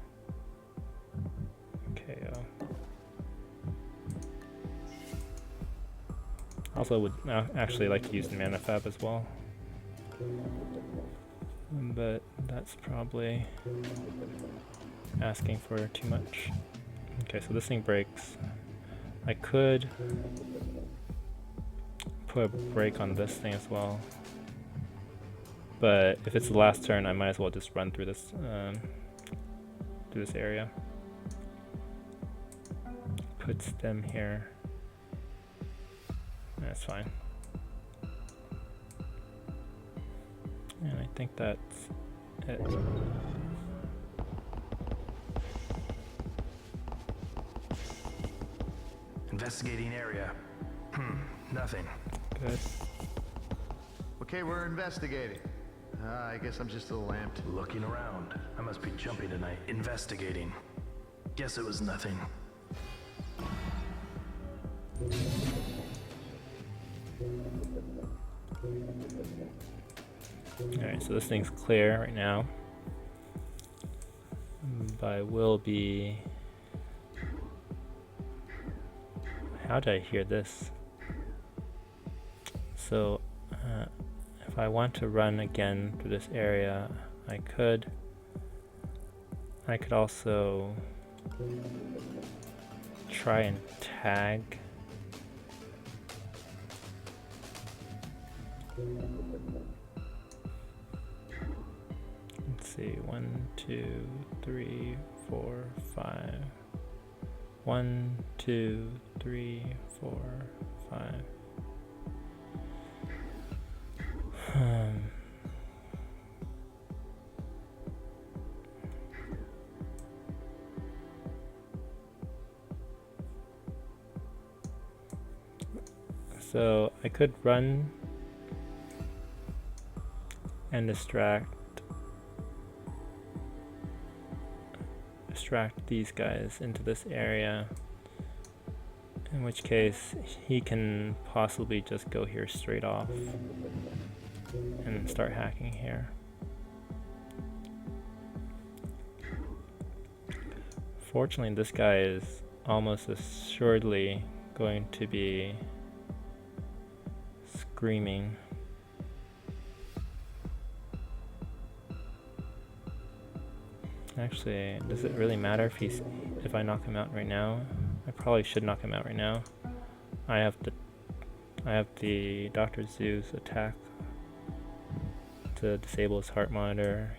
A: KO. Also would actually like to use the mana fab as well. But that's probably asking for too much. Okay, so this thing breaks. I could put a break on this thing as well. But if it's the last turn, I might as well just run through this area. Put stem here. That's fine. And I think that's it.
E: Investigating area. Nothing.
A: Good.
F: Okay, we're investigating. I guess I'm just a little amped.
E: Looking around. I must be jumpy tonight. Investigating. Guess it was nothing.
A: Alright, so this thing's clear right now. But I will be... How did I hear this? So, if I want to run again through this area, I could also try and tag. Let's see, 1, 2, 3, 4, 5. 1, 2, 3, 4, 5. So I could run and distract these guys into this area, in which case he can possibly just go here straight off and start hacking here. Fortunately, this guy is almost assuredly going to be screaming. Actually, does it really matter if I knock him out right now? I probably should knock him out right now. I have the Dr. Zeus attack to disable his heart monitor.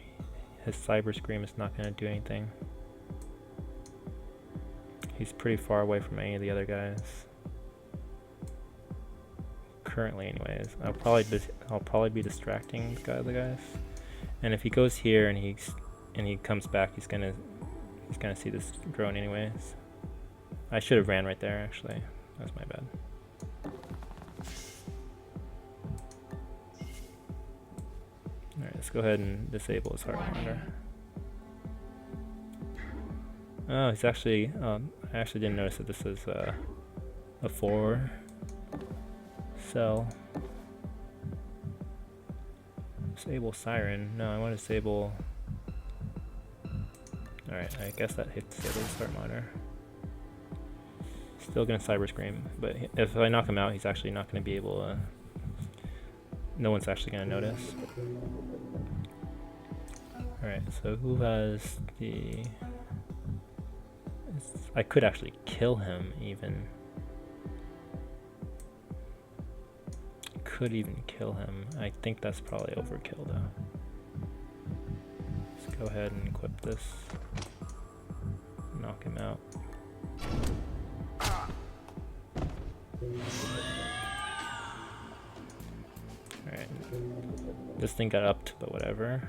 A: His cyber scream is not going to do anything. He's pretty far away from any of the other guys. Currently, anyways. I'll probably be distracting the other guys. And if he goes here and he comes back, he's gonna see this drone anyways. I should have ran right there, actually. That's my bad. Alright, let's go ahead and disable his heart monitor. Oh, he's actually, I actually didn't notice that this is a 4 cell. Disable siren. No, I want to disable... Alright, I guess that hits disable his heart monitor. Still gonna cyber scream, but if I knock him out, he's actually not gonna be able to... No one's actually gonna notice. Alright, so who has the... I could actually kill him, even. Could even kill him. I think that's probably overkill, though. Let's go ahead and equip this. knock him out. Alright. This thing got upped, but whatever.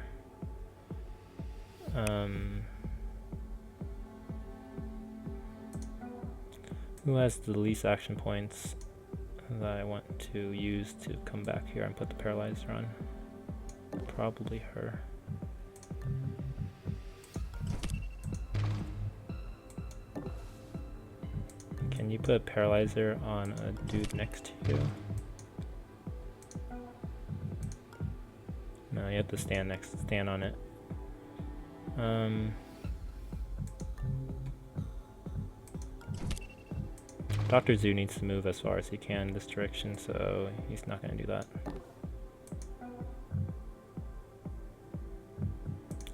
A: Who has the least action points that I want to use to come back here and put the paralyzer on? Probably her. Can you put a paralyzer on a dude next to you? No, you have to stand on it. Dr. Zoo needs to move as far as he can in this direction, so he's not going to do that.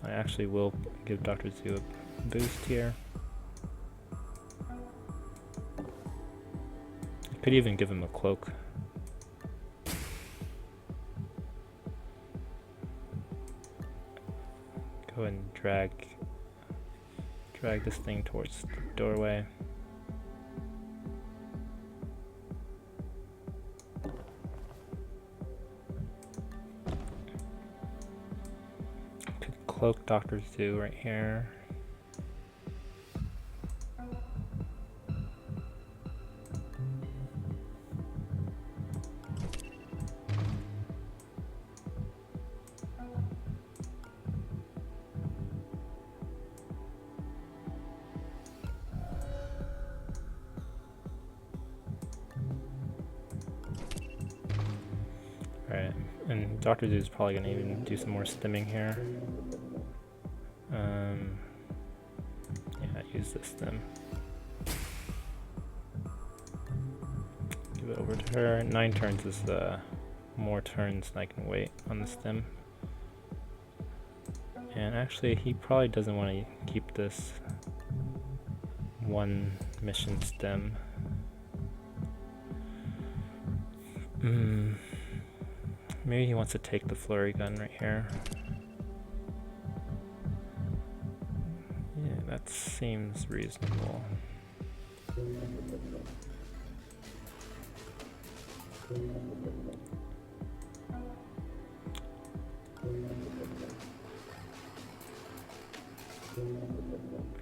A: I actually will give Dr. Zoo a boost here. I could even give him a cloak. Go ahead and drag this thing towards the doorway. Could cloak Dr. Zoo right here. Alright, and Dr. Zoo's probably gonna even do some more stimming here. Yeah, use this stim. Give it over to her. 9 turns is more turns than I can wait on the stim. And actually, he probably doesn't want to keep this one mission stim. Maybe he wants to take the flurry gun right here. Yeah, that seems reasonable.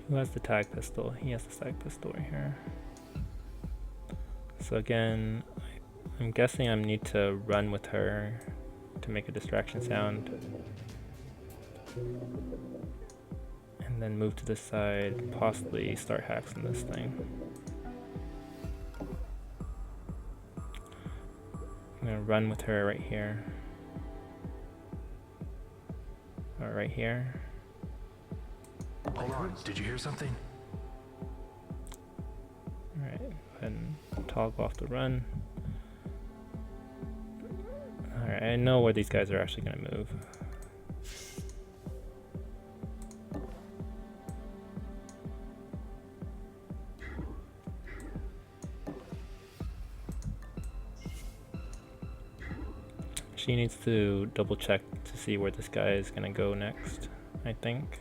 A: Who has the tag pistol? He has the tag pistol right here. So again, I'm guessing I need to run with her to make a distraction sound. And then move to this side, possibly start hacking this thing. I'm gonna run with her right here. Or right here.
E: Hold on, did you hear something?
A: Alright, go ahead and toggle off the run. Alright, I know where these guys are actually going to move. She needs to double check to see where this guy is going to go next, I think.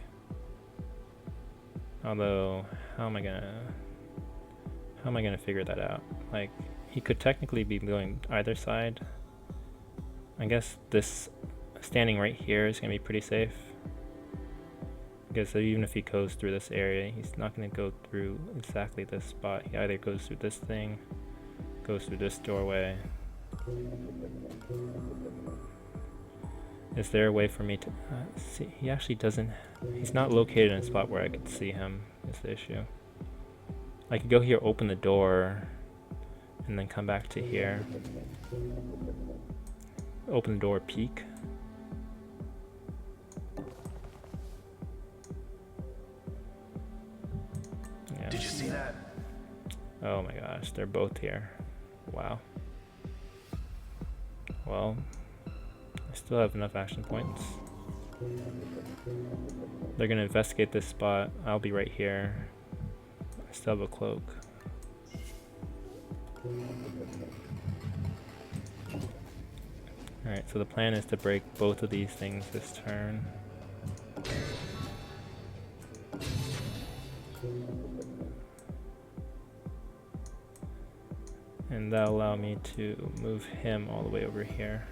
A: Although, how am I gonna figure that out? Like, he could technically be going either side. I guess this standing right here is gonna be pretty safe. Because even if he goes through this area, he's not gonna go through exactly this spot. He either goes through this thing, goes through this doorway. Is there a way for me to see? He actually doesn't. He's not located in a spot where I could see him. Is the issue. I could go here, open the door, and then come back to here. Open the door, peek. Yeah.
E: Did you see that?
A: Oh my gosh, they're both here. Wow. Well, I still have enough action points. They're gonna investigate this spot. I'll be right here. I still have a cloak. Alright, so the plan is to break both of these things this turn. And that'll allow me to move him all the way over here.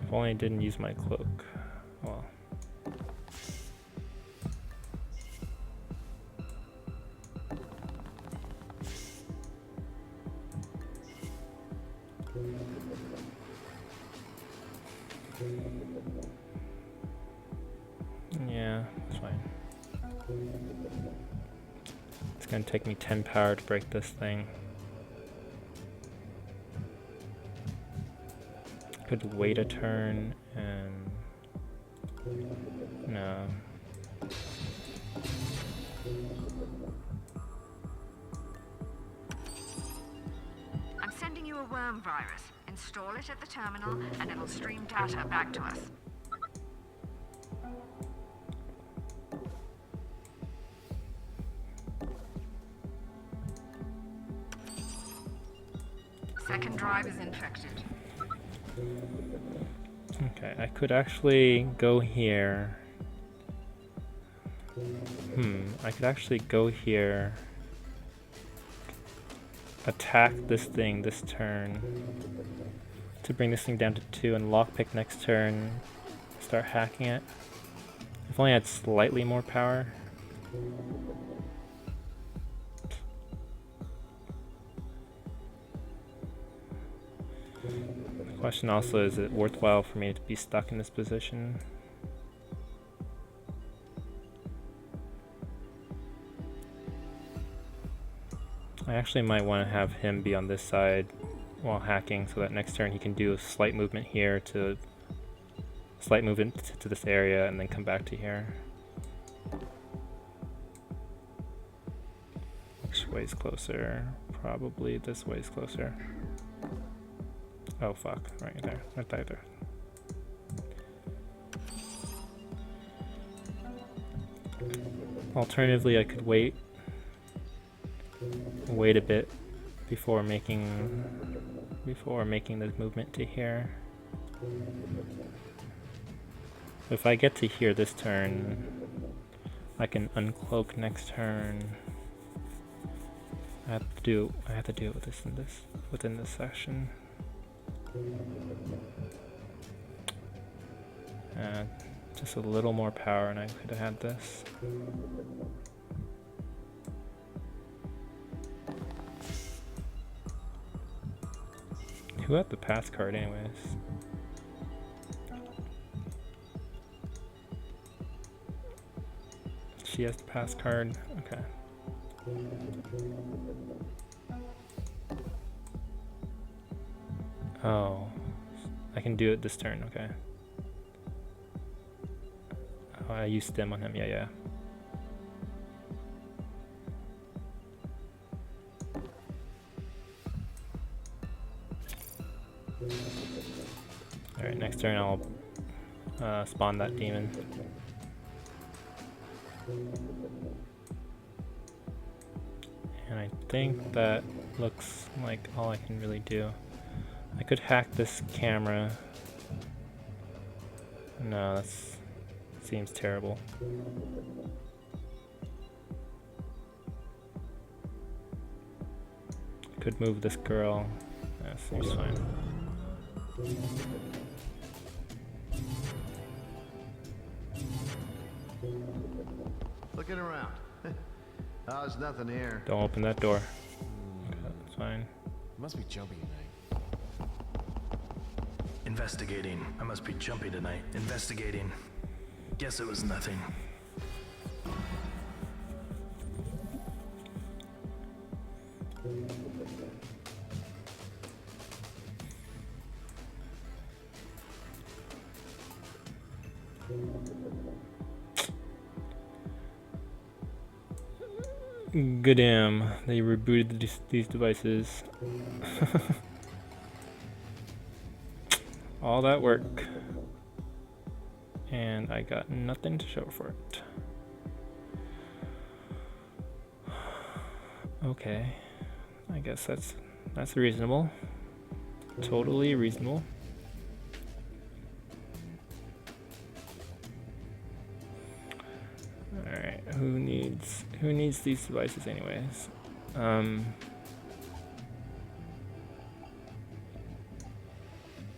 A: If only I didn't use my cloak. Well. Yeah, that's fine. It's gonna take me 10 power to break this thing. Could wait a turn and no.
C: I'm sending you a worm virus. Install it at the terminal and it'll stream data back to us. Second drive is infected.
A: Okay, I could actually go here. I could actually go here, attack this thing this turn to bring this thing down to 2 and lockpick next turn, start hacking it. If only I had slightly more power. The question also, is it worthwhile for me to be stuck in this position? I actually might want to have him be on this side while hacking so that next turn he can do a slight movement here to slight movement to this area and then come back to here. Which way's closer? Probably this way's closer. Oh fuck, right there, right there. Alternatively, I could wait a bit before making the movement to here. If I get to here this turn, I can uncloak next turn. I have to do it with within this session. Just a little more power and I could have had this. Who had the pass card anyways? She has the pass card, okay. Oh, I can do it this turn, okay. Oh, I used stem on him, yeah. Alright, next turn I'll spawn that demon. And I think that looks like all I can really do. I could hack this camera. No, that seems terrible. Could move this girl. That seems fine.
F: Looking around. Oh, there's nothing here.
A: Don't open that door. Okay, that's fine.
E: It must be jumping tonight. Investigating. I must be jumping tonight. Investigating. Guess it was nothing.
A: Goddamn, they rebooted these devices. all that work, and I got nothing to show for it. Okay, I guess that's reasonable. Totally reasonable. Alright, who needs these devices anyways? Alright,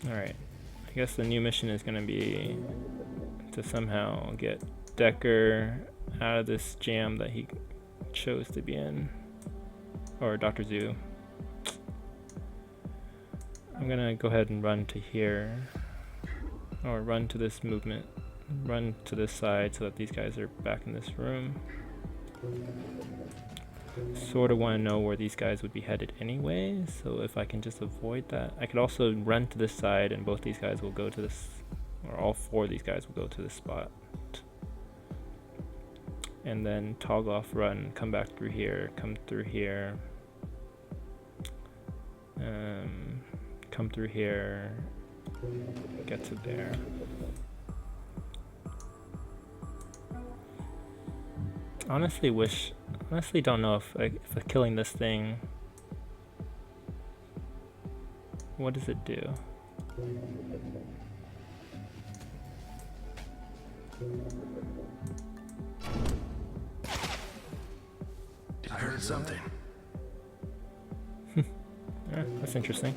A: I guess the new mission is gonna be to somehow get Decker out of this jam that he chose to be in. Or Dr. Zoo. I'm gonna go ahead and run to here. Or run to this movement. Run to this side so that these guys are back in this room. Sort of want to know where these guys would be headed anyway, so if I can just avoid that. I could also run to this side and both these guys will go to this, or all four of these guys will go to this spot. And then toggle off run, come back through here, come through here. Come through here, get to there. Honestly don't know if killing this thing, what does it do?
E: I heard something.
A: Yeah, that's interesting.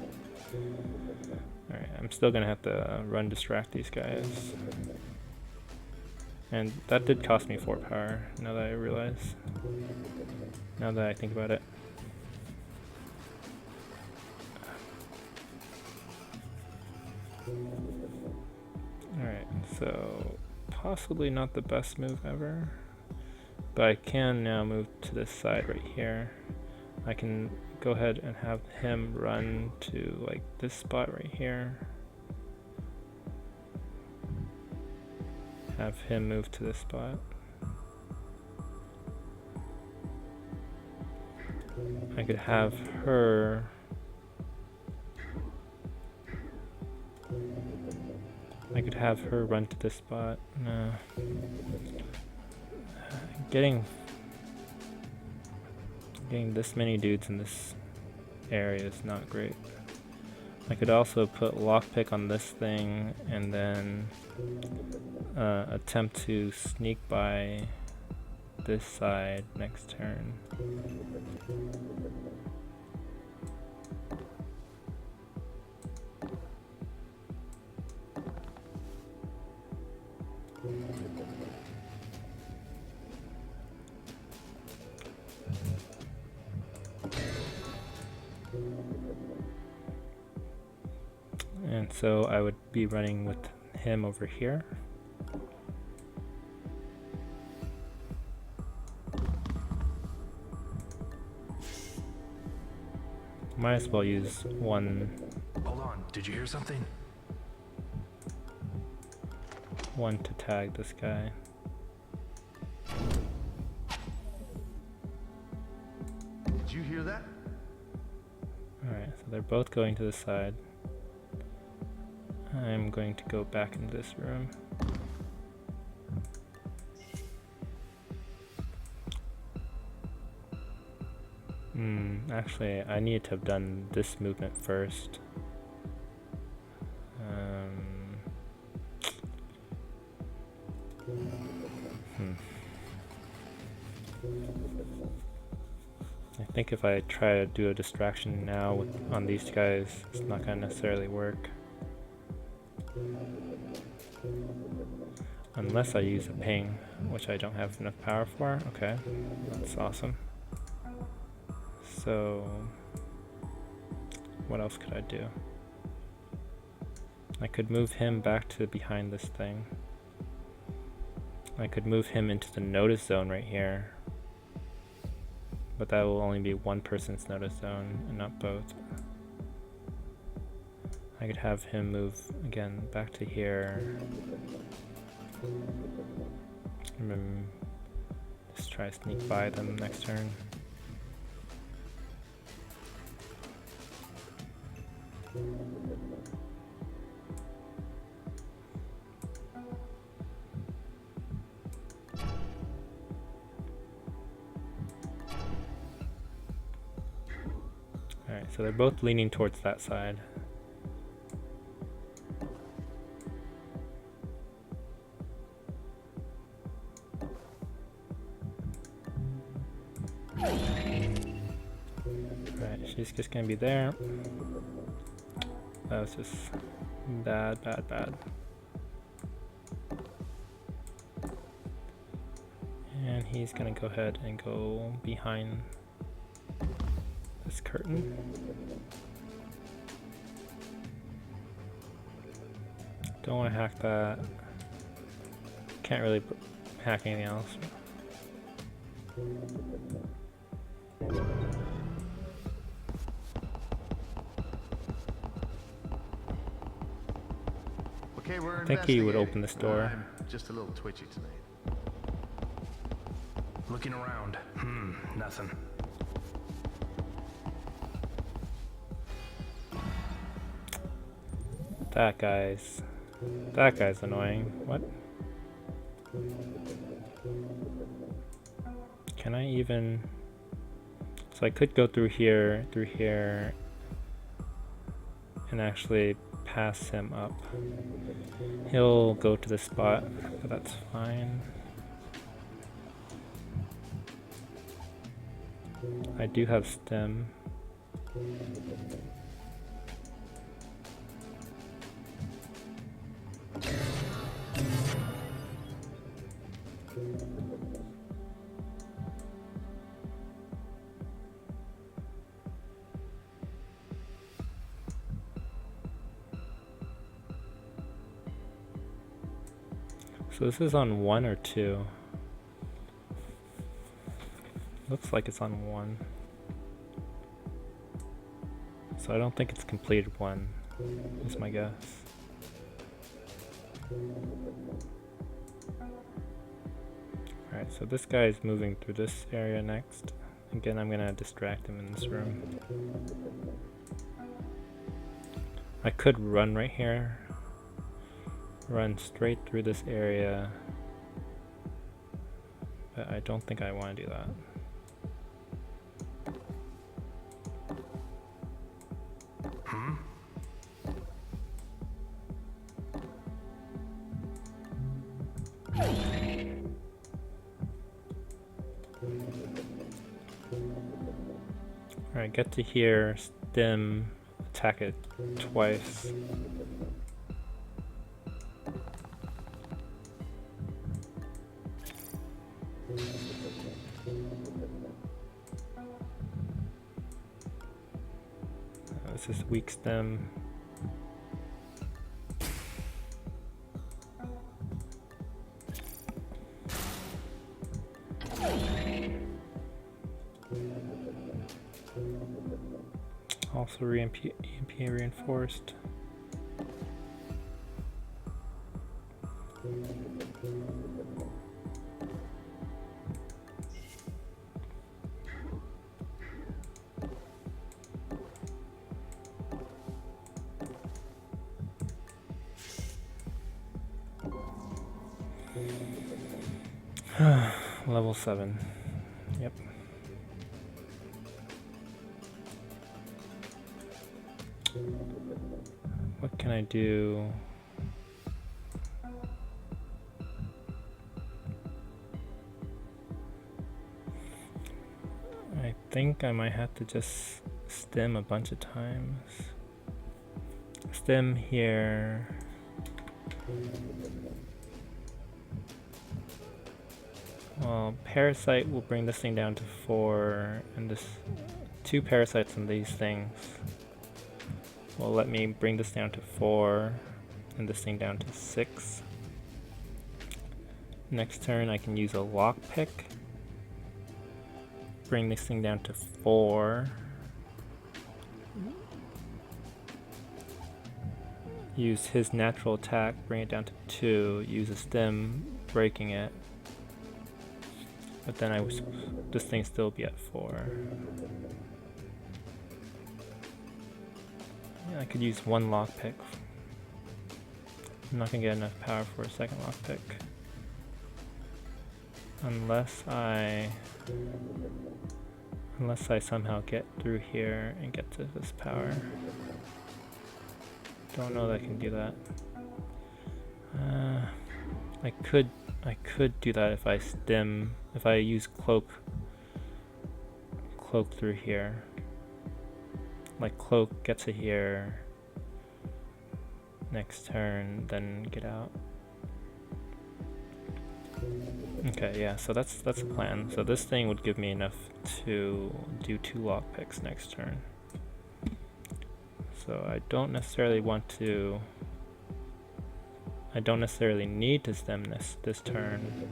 A: Alright, I'm still gonna have to run distract these guys. And that did cost me 4 power, now that I realize. Now that I think about it. Alright, so possibly not the best move ever. But I can now move to this side right here. I can go ahead and have him run to like this spot right here. Have him move to this spot. I could have her run to this spot. No. Getting this many dudes in this area is not great. I could also put lockpick on this thing and then attempt to sneak by this side next turn. And so I would be running with him over here. Might as well use one
E: Hold on, did you hear something?
A: to tag this guy.
F: Did you hear that?
A: Alright, so they're both going to the side. I'm going to go back into this room. Actually, I need to have done this movement first. I think if I try to do a distraction now on these guys, it's not going to necessarily work. Unless I use a ping, which I don't have enough power for. Okay, that's awesome. So, what else could I do? I could move him back to behind this thing. I could move him into the notice zone right here. But that will only be one person's notice zone and not both. I could have him move again back to here. Just try to sneak by them next turn. so they're both leaning towards that side. Right, she's just gonna be there. That was just bad, bad, bad. And he's gonna go ahead and go behind this curtain. Don't want to hack that. Can't really hack anything else.
F: Okay, we're
A: I think he would
F: investigating.
A: open this door.
F: I'm just a little twitchy tonight.
E: Looking around. Nothing.
A: That guy's annoying. What? Can I even? So I could go through here, and actually pass him up. He'll go to the spot, but that's fine. I do have stem. So this is on 1 or 2. Looks like it's on 1. So I don't think it's completed 1, is my guess. Alright, so this guy is moving through this area next. Again, I'm gonna distract him in this room. I could run right here. Run straight through this area. But I don't think I want to do that. Alright, get to here, stem, attack it twice. This is weak stem. Also EMP reinforced. Level 7. Yep. What can I do? I think I might have to just stem a bunch of times. Stem here. Well, Parasite will bring this thing down to 4, and this 2 parasites on these things will let me bring this down to 4, and this thing down to 6. Next turn I can use a lockpick, bring this thing down to 4. Use his natural attack, bring it down to 2, use a stem, breaking it. But then this thing still be at 4. Yeah, I could use 1 lockpick. I'm not gonna get enough power for a second lockpick. Unless I Unless I somehow get through here and get to this power. Don't know that I can do that. I could do that if I use cloak through here. Like cloak, get to here, next turn, then get out. Okay, yeah, so that's the plan. So this thing would give me enough to do 2 lockpicks next turn. So I don't necessarily need to stem this turn.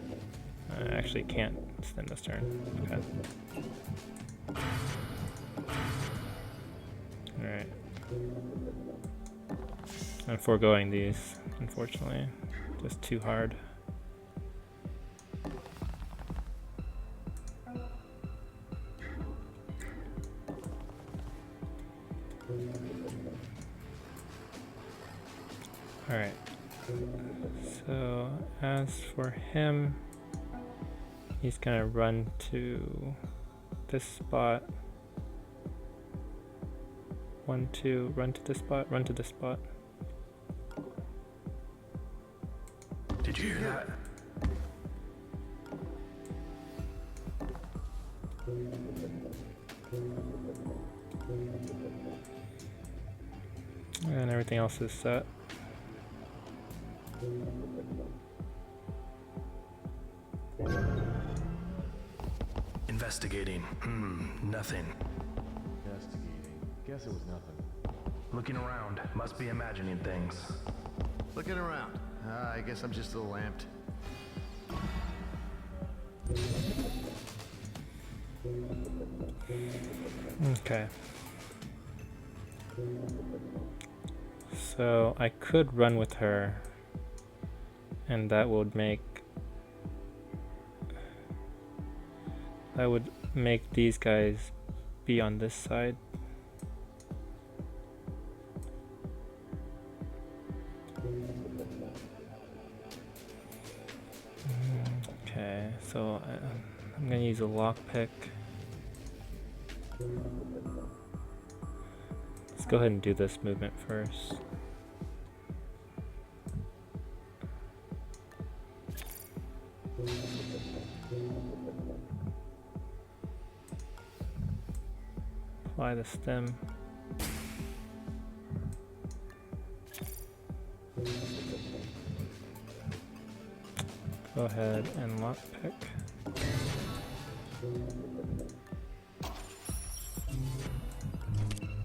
A: I actually can't stem this turn. Okay. Alright. I'm foregoing these, unfortunately. Just too hard. Alright. So, as for him, he's gonna run to this spot. 1, 2, run to this spot, run to this spot.
E: Did you hear that?
A: And everything else is set.
E: Investigating. Nothing.
G: Investigating. Guess it was nothing.
E: Looking around. Must be imagining things.
F: Looking around. I guess I'm just a little amped.
A: Okay. So I could run with her, and that would make these guys be on this side. Okay, so I'm gonna use a lockpick. Let's go ahead and do this movement first. Apply the stem. Go ahead and lockpick.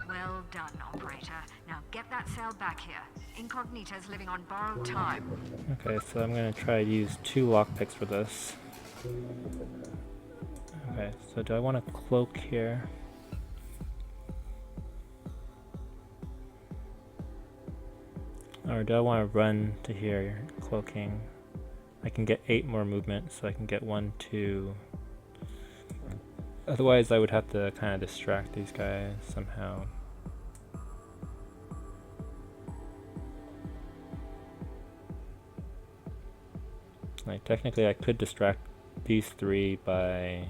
C: Well done, operator. Now get that cell back here. Incognito's living on borrowed time.
A: Okay, so I'm gonna try to use 2 lockpicks for this. Okay, so do I want to cloak here? Or do I want to run to here, cloaking? I can get 8 more movement, so I can get 1, 2. Otherwise, I would have to kind of distract these guys somehow. Like, technically, I could distract these 3 by...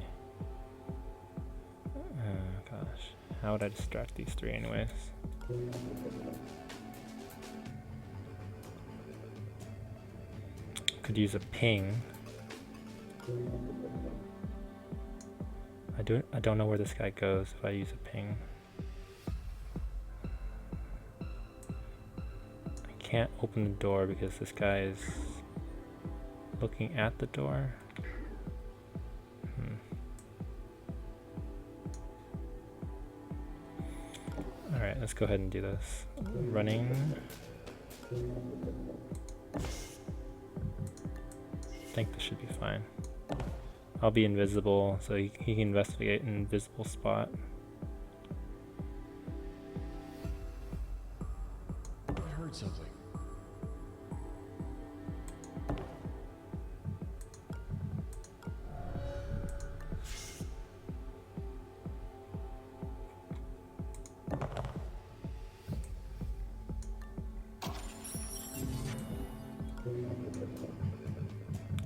A: gosh, how would I distract these 3 anyways? Could use a ping. I don't know where this guy goes if I use a ping. I can't open the door because this guy is looking at the door. Alright, let's go ahead and do this. Running. I think this should be fine. I'll be invisible, so he can investigate an invisible spot.
G: I heard something.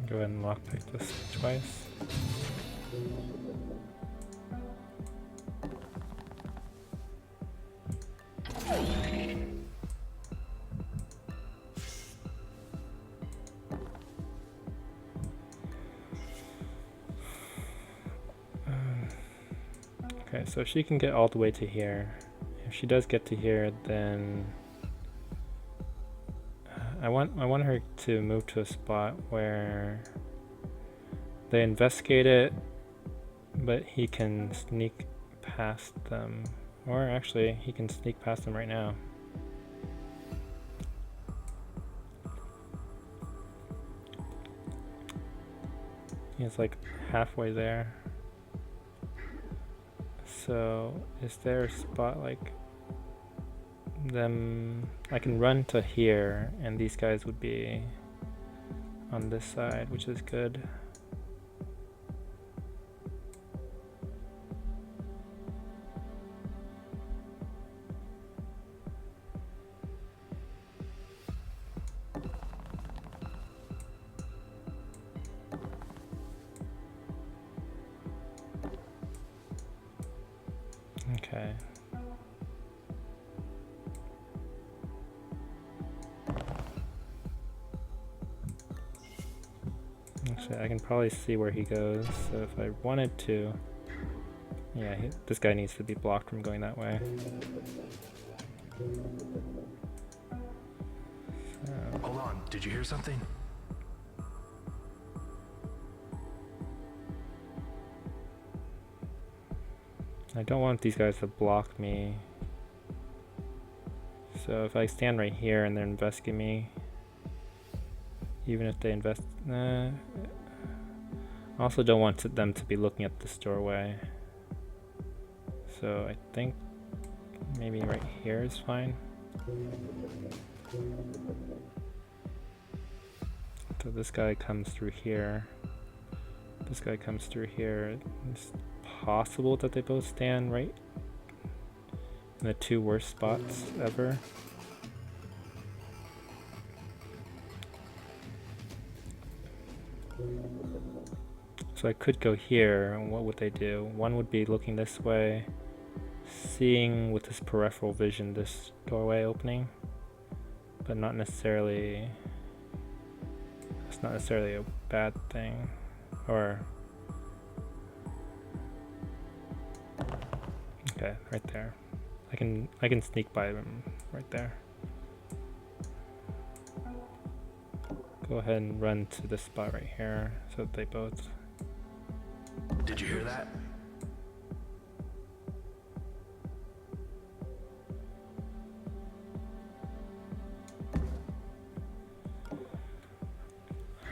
A: Go ahead and lockpick this twice. Okay, so she can get all the way to here. If she does get to here, then I want her to move to a spot where they investigate it, but he can sneak past them. Or actually, he can sneak past them right now. He's like halfway there. So is there a spot like them? I can run to here and these guys would be on this side, which is good. Okay. Actually, I can probably see where he goes, so if I wanted to... Yeah, this guy needs to be blocked from going that way. So.
E: Hold on, did you hear something?
A: I don't want these guys to block me. So if I stand right here and they're investigating me, even if they invest... I also don't want them to be looking at this doorway. So I think maybe right here is fine. So this guy comes through here. This guy comes through here. It's possible that they both stand right in the two worst spots ever. So I could go here, and what would they do? One would be looking this way, seeing with his peripheral vision this doorway opening, but not necessarily... It's not necessarily a bad thing, or... Okay, right there. I can sneak by them right there. Go ahead and run to this spot right here so that they both...
E: Did you hear that?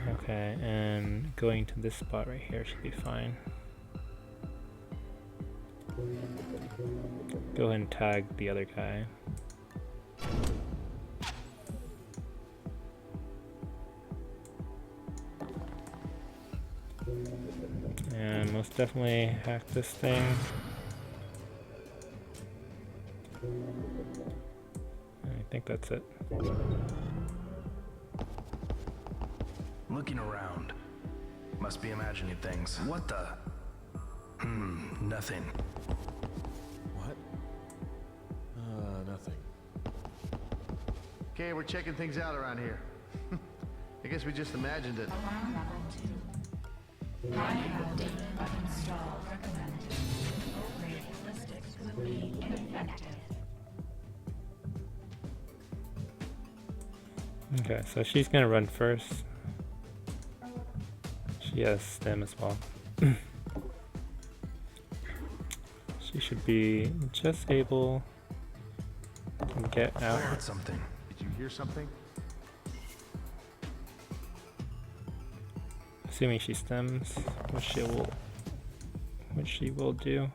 A: Okay, and going to this spot right here should be fine. Go ahead and tag the other guy. And most definitely hack this thing. I think that's it.
E: Looking around. Must be imagining things. What the? Nothing.
G: What? Nothing.
F: Okay, we're checking things out around here. I guess we just imagined it.
D: Alarm level 2. High update uninstall recommended. Upgrade ballistics will be ineffective.
A: Okay, so she's gonna run first. She has stem as well. She should be just able to get
E: I
A: out.
E: heard something.
F: Did you hear something?
A: Assuming she stems, which she will do.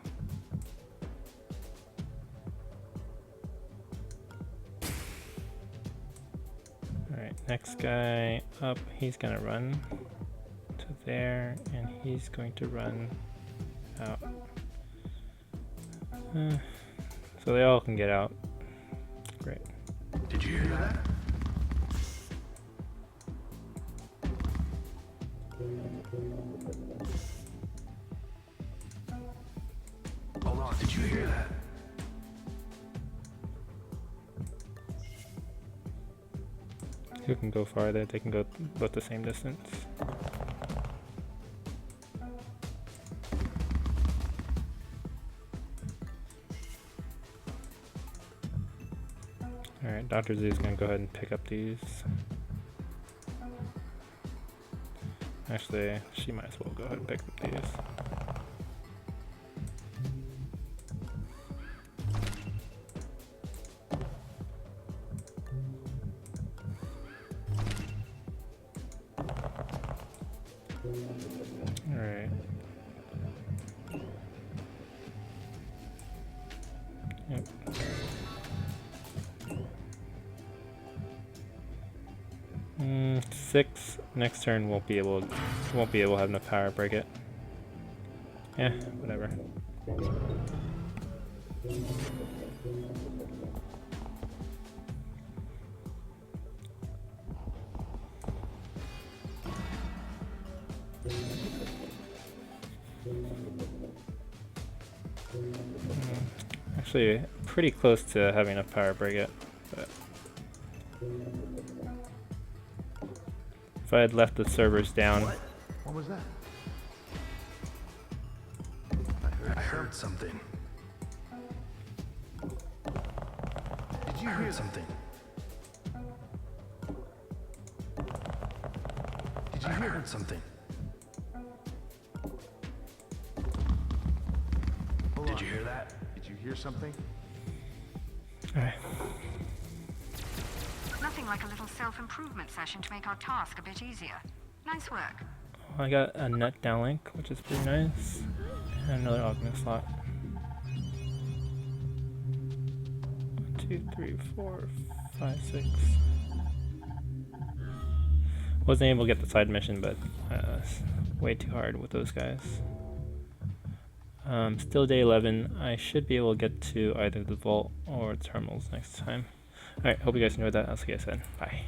A: Alright, next guy up, he's gonna run to there, and he's going to run out. So they all can get out. Great.
E: Did you hear that? Hold on, did you hear that?
A: Who can go farther? They can go both the same distance. Alright, Dr. Z is going to go ahead and pick up these. Actually, she might as well go ahead and pick up these. Alright. Yep. Six. Next turn won't be able to have enough power to break it. Yeah, whatever. Actually, pretty close to having enough power to break it, but if I had left the servers down.
F: What was that?
E: I heard something.
F: Did you
E: I
F: hear
E: heard something.
F: Did you
E: I
F: hear
E: heard something.
F: Hold
E: Did
F: on.
E: you hear that?
F: Did you hear something?
A: Alright.
C: Nothing like a little self-improvement session to make our task a bit easier. Nice work.
A: I got a Net Downlink, which is pretty nice, and another augment slot. 1, 2, 3, 4, 5, 6. Wasn't able to get the side mission, but way too hard with those guys. Still day 11. I should be able to get to either the vault or terminals next time. Alright, hope you guys enjoyed that. I'll see you guys then. Bye.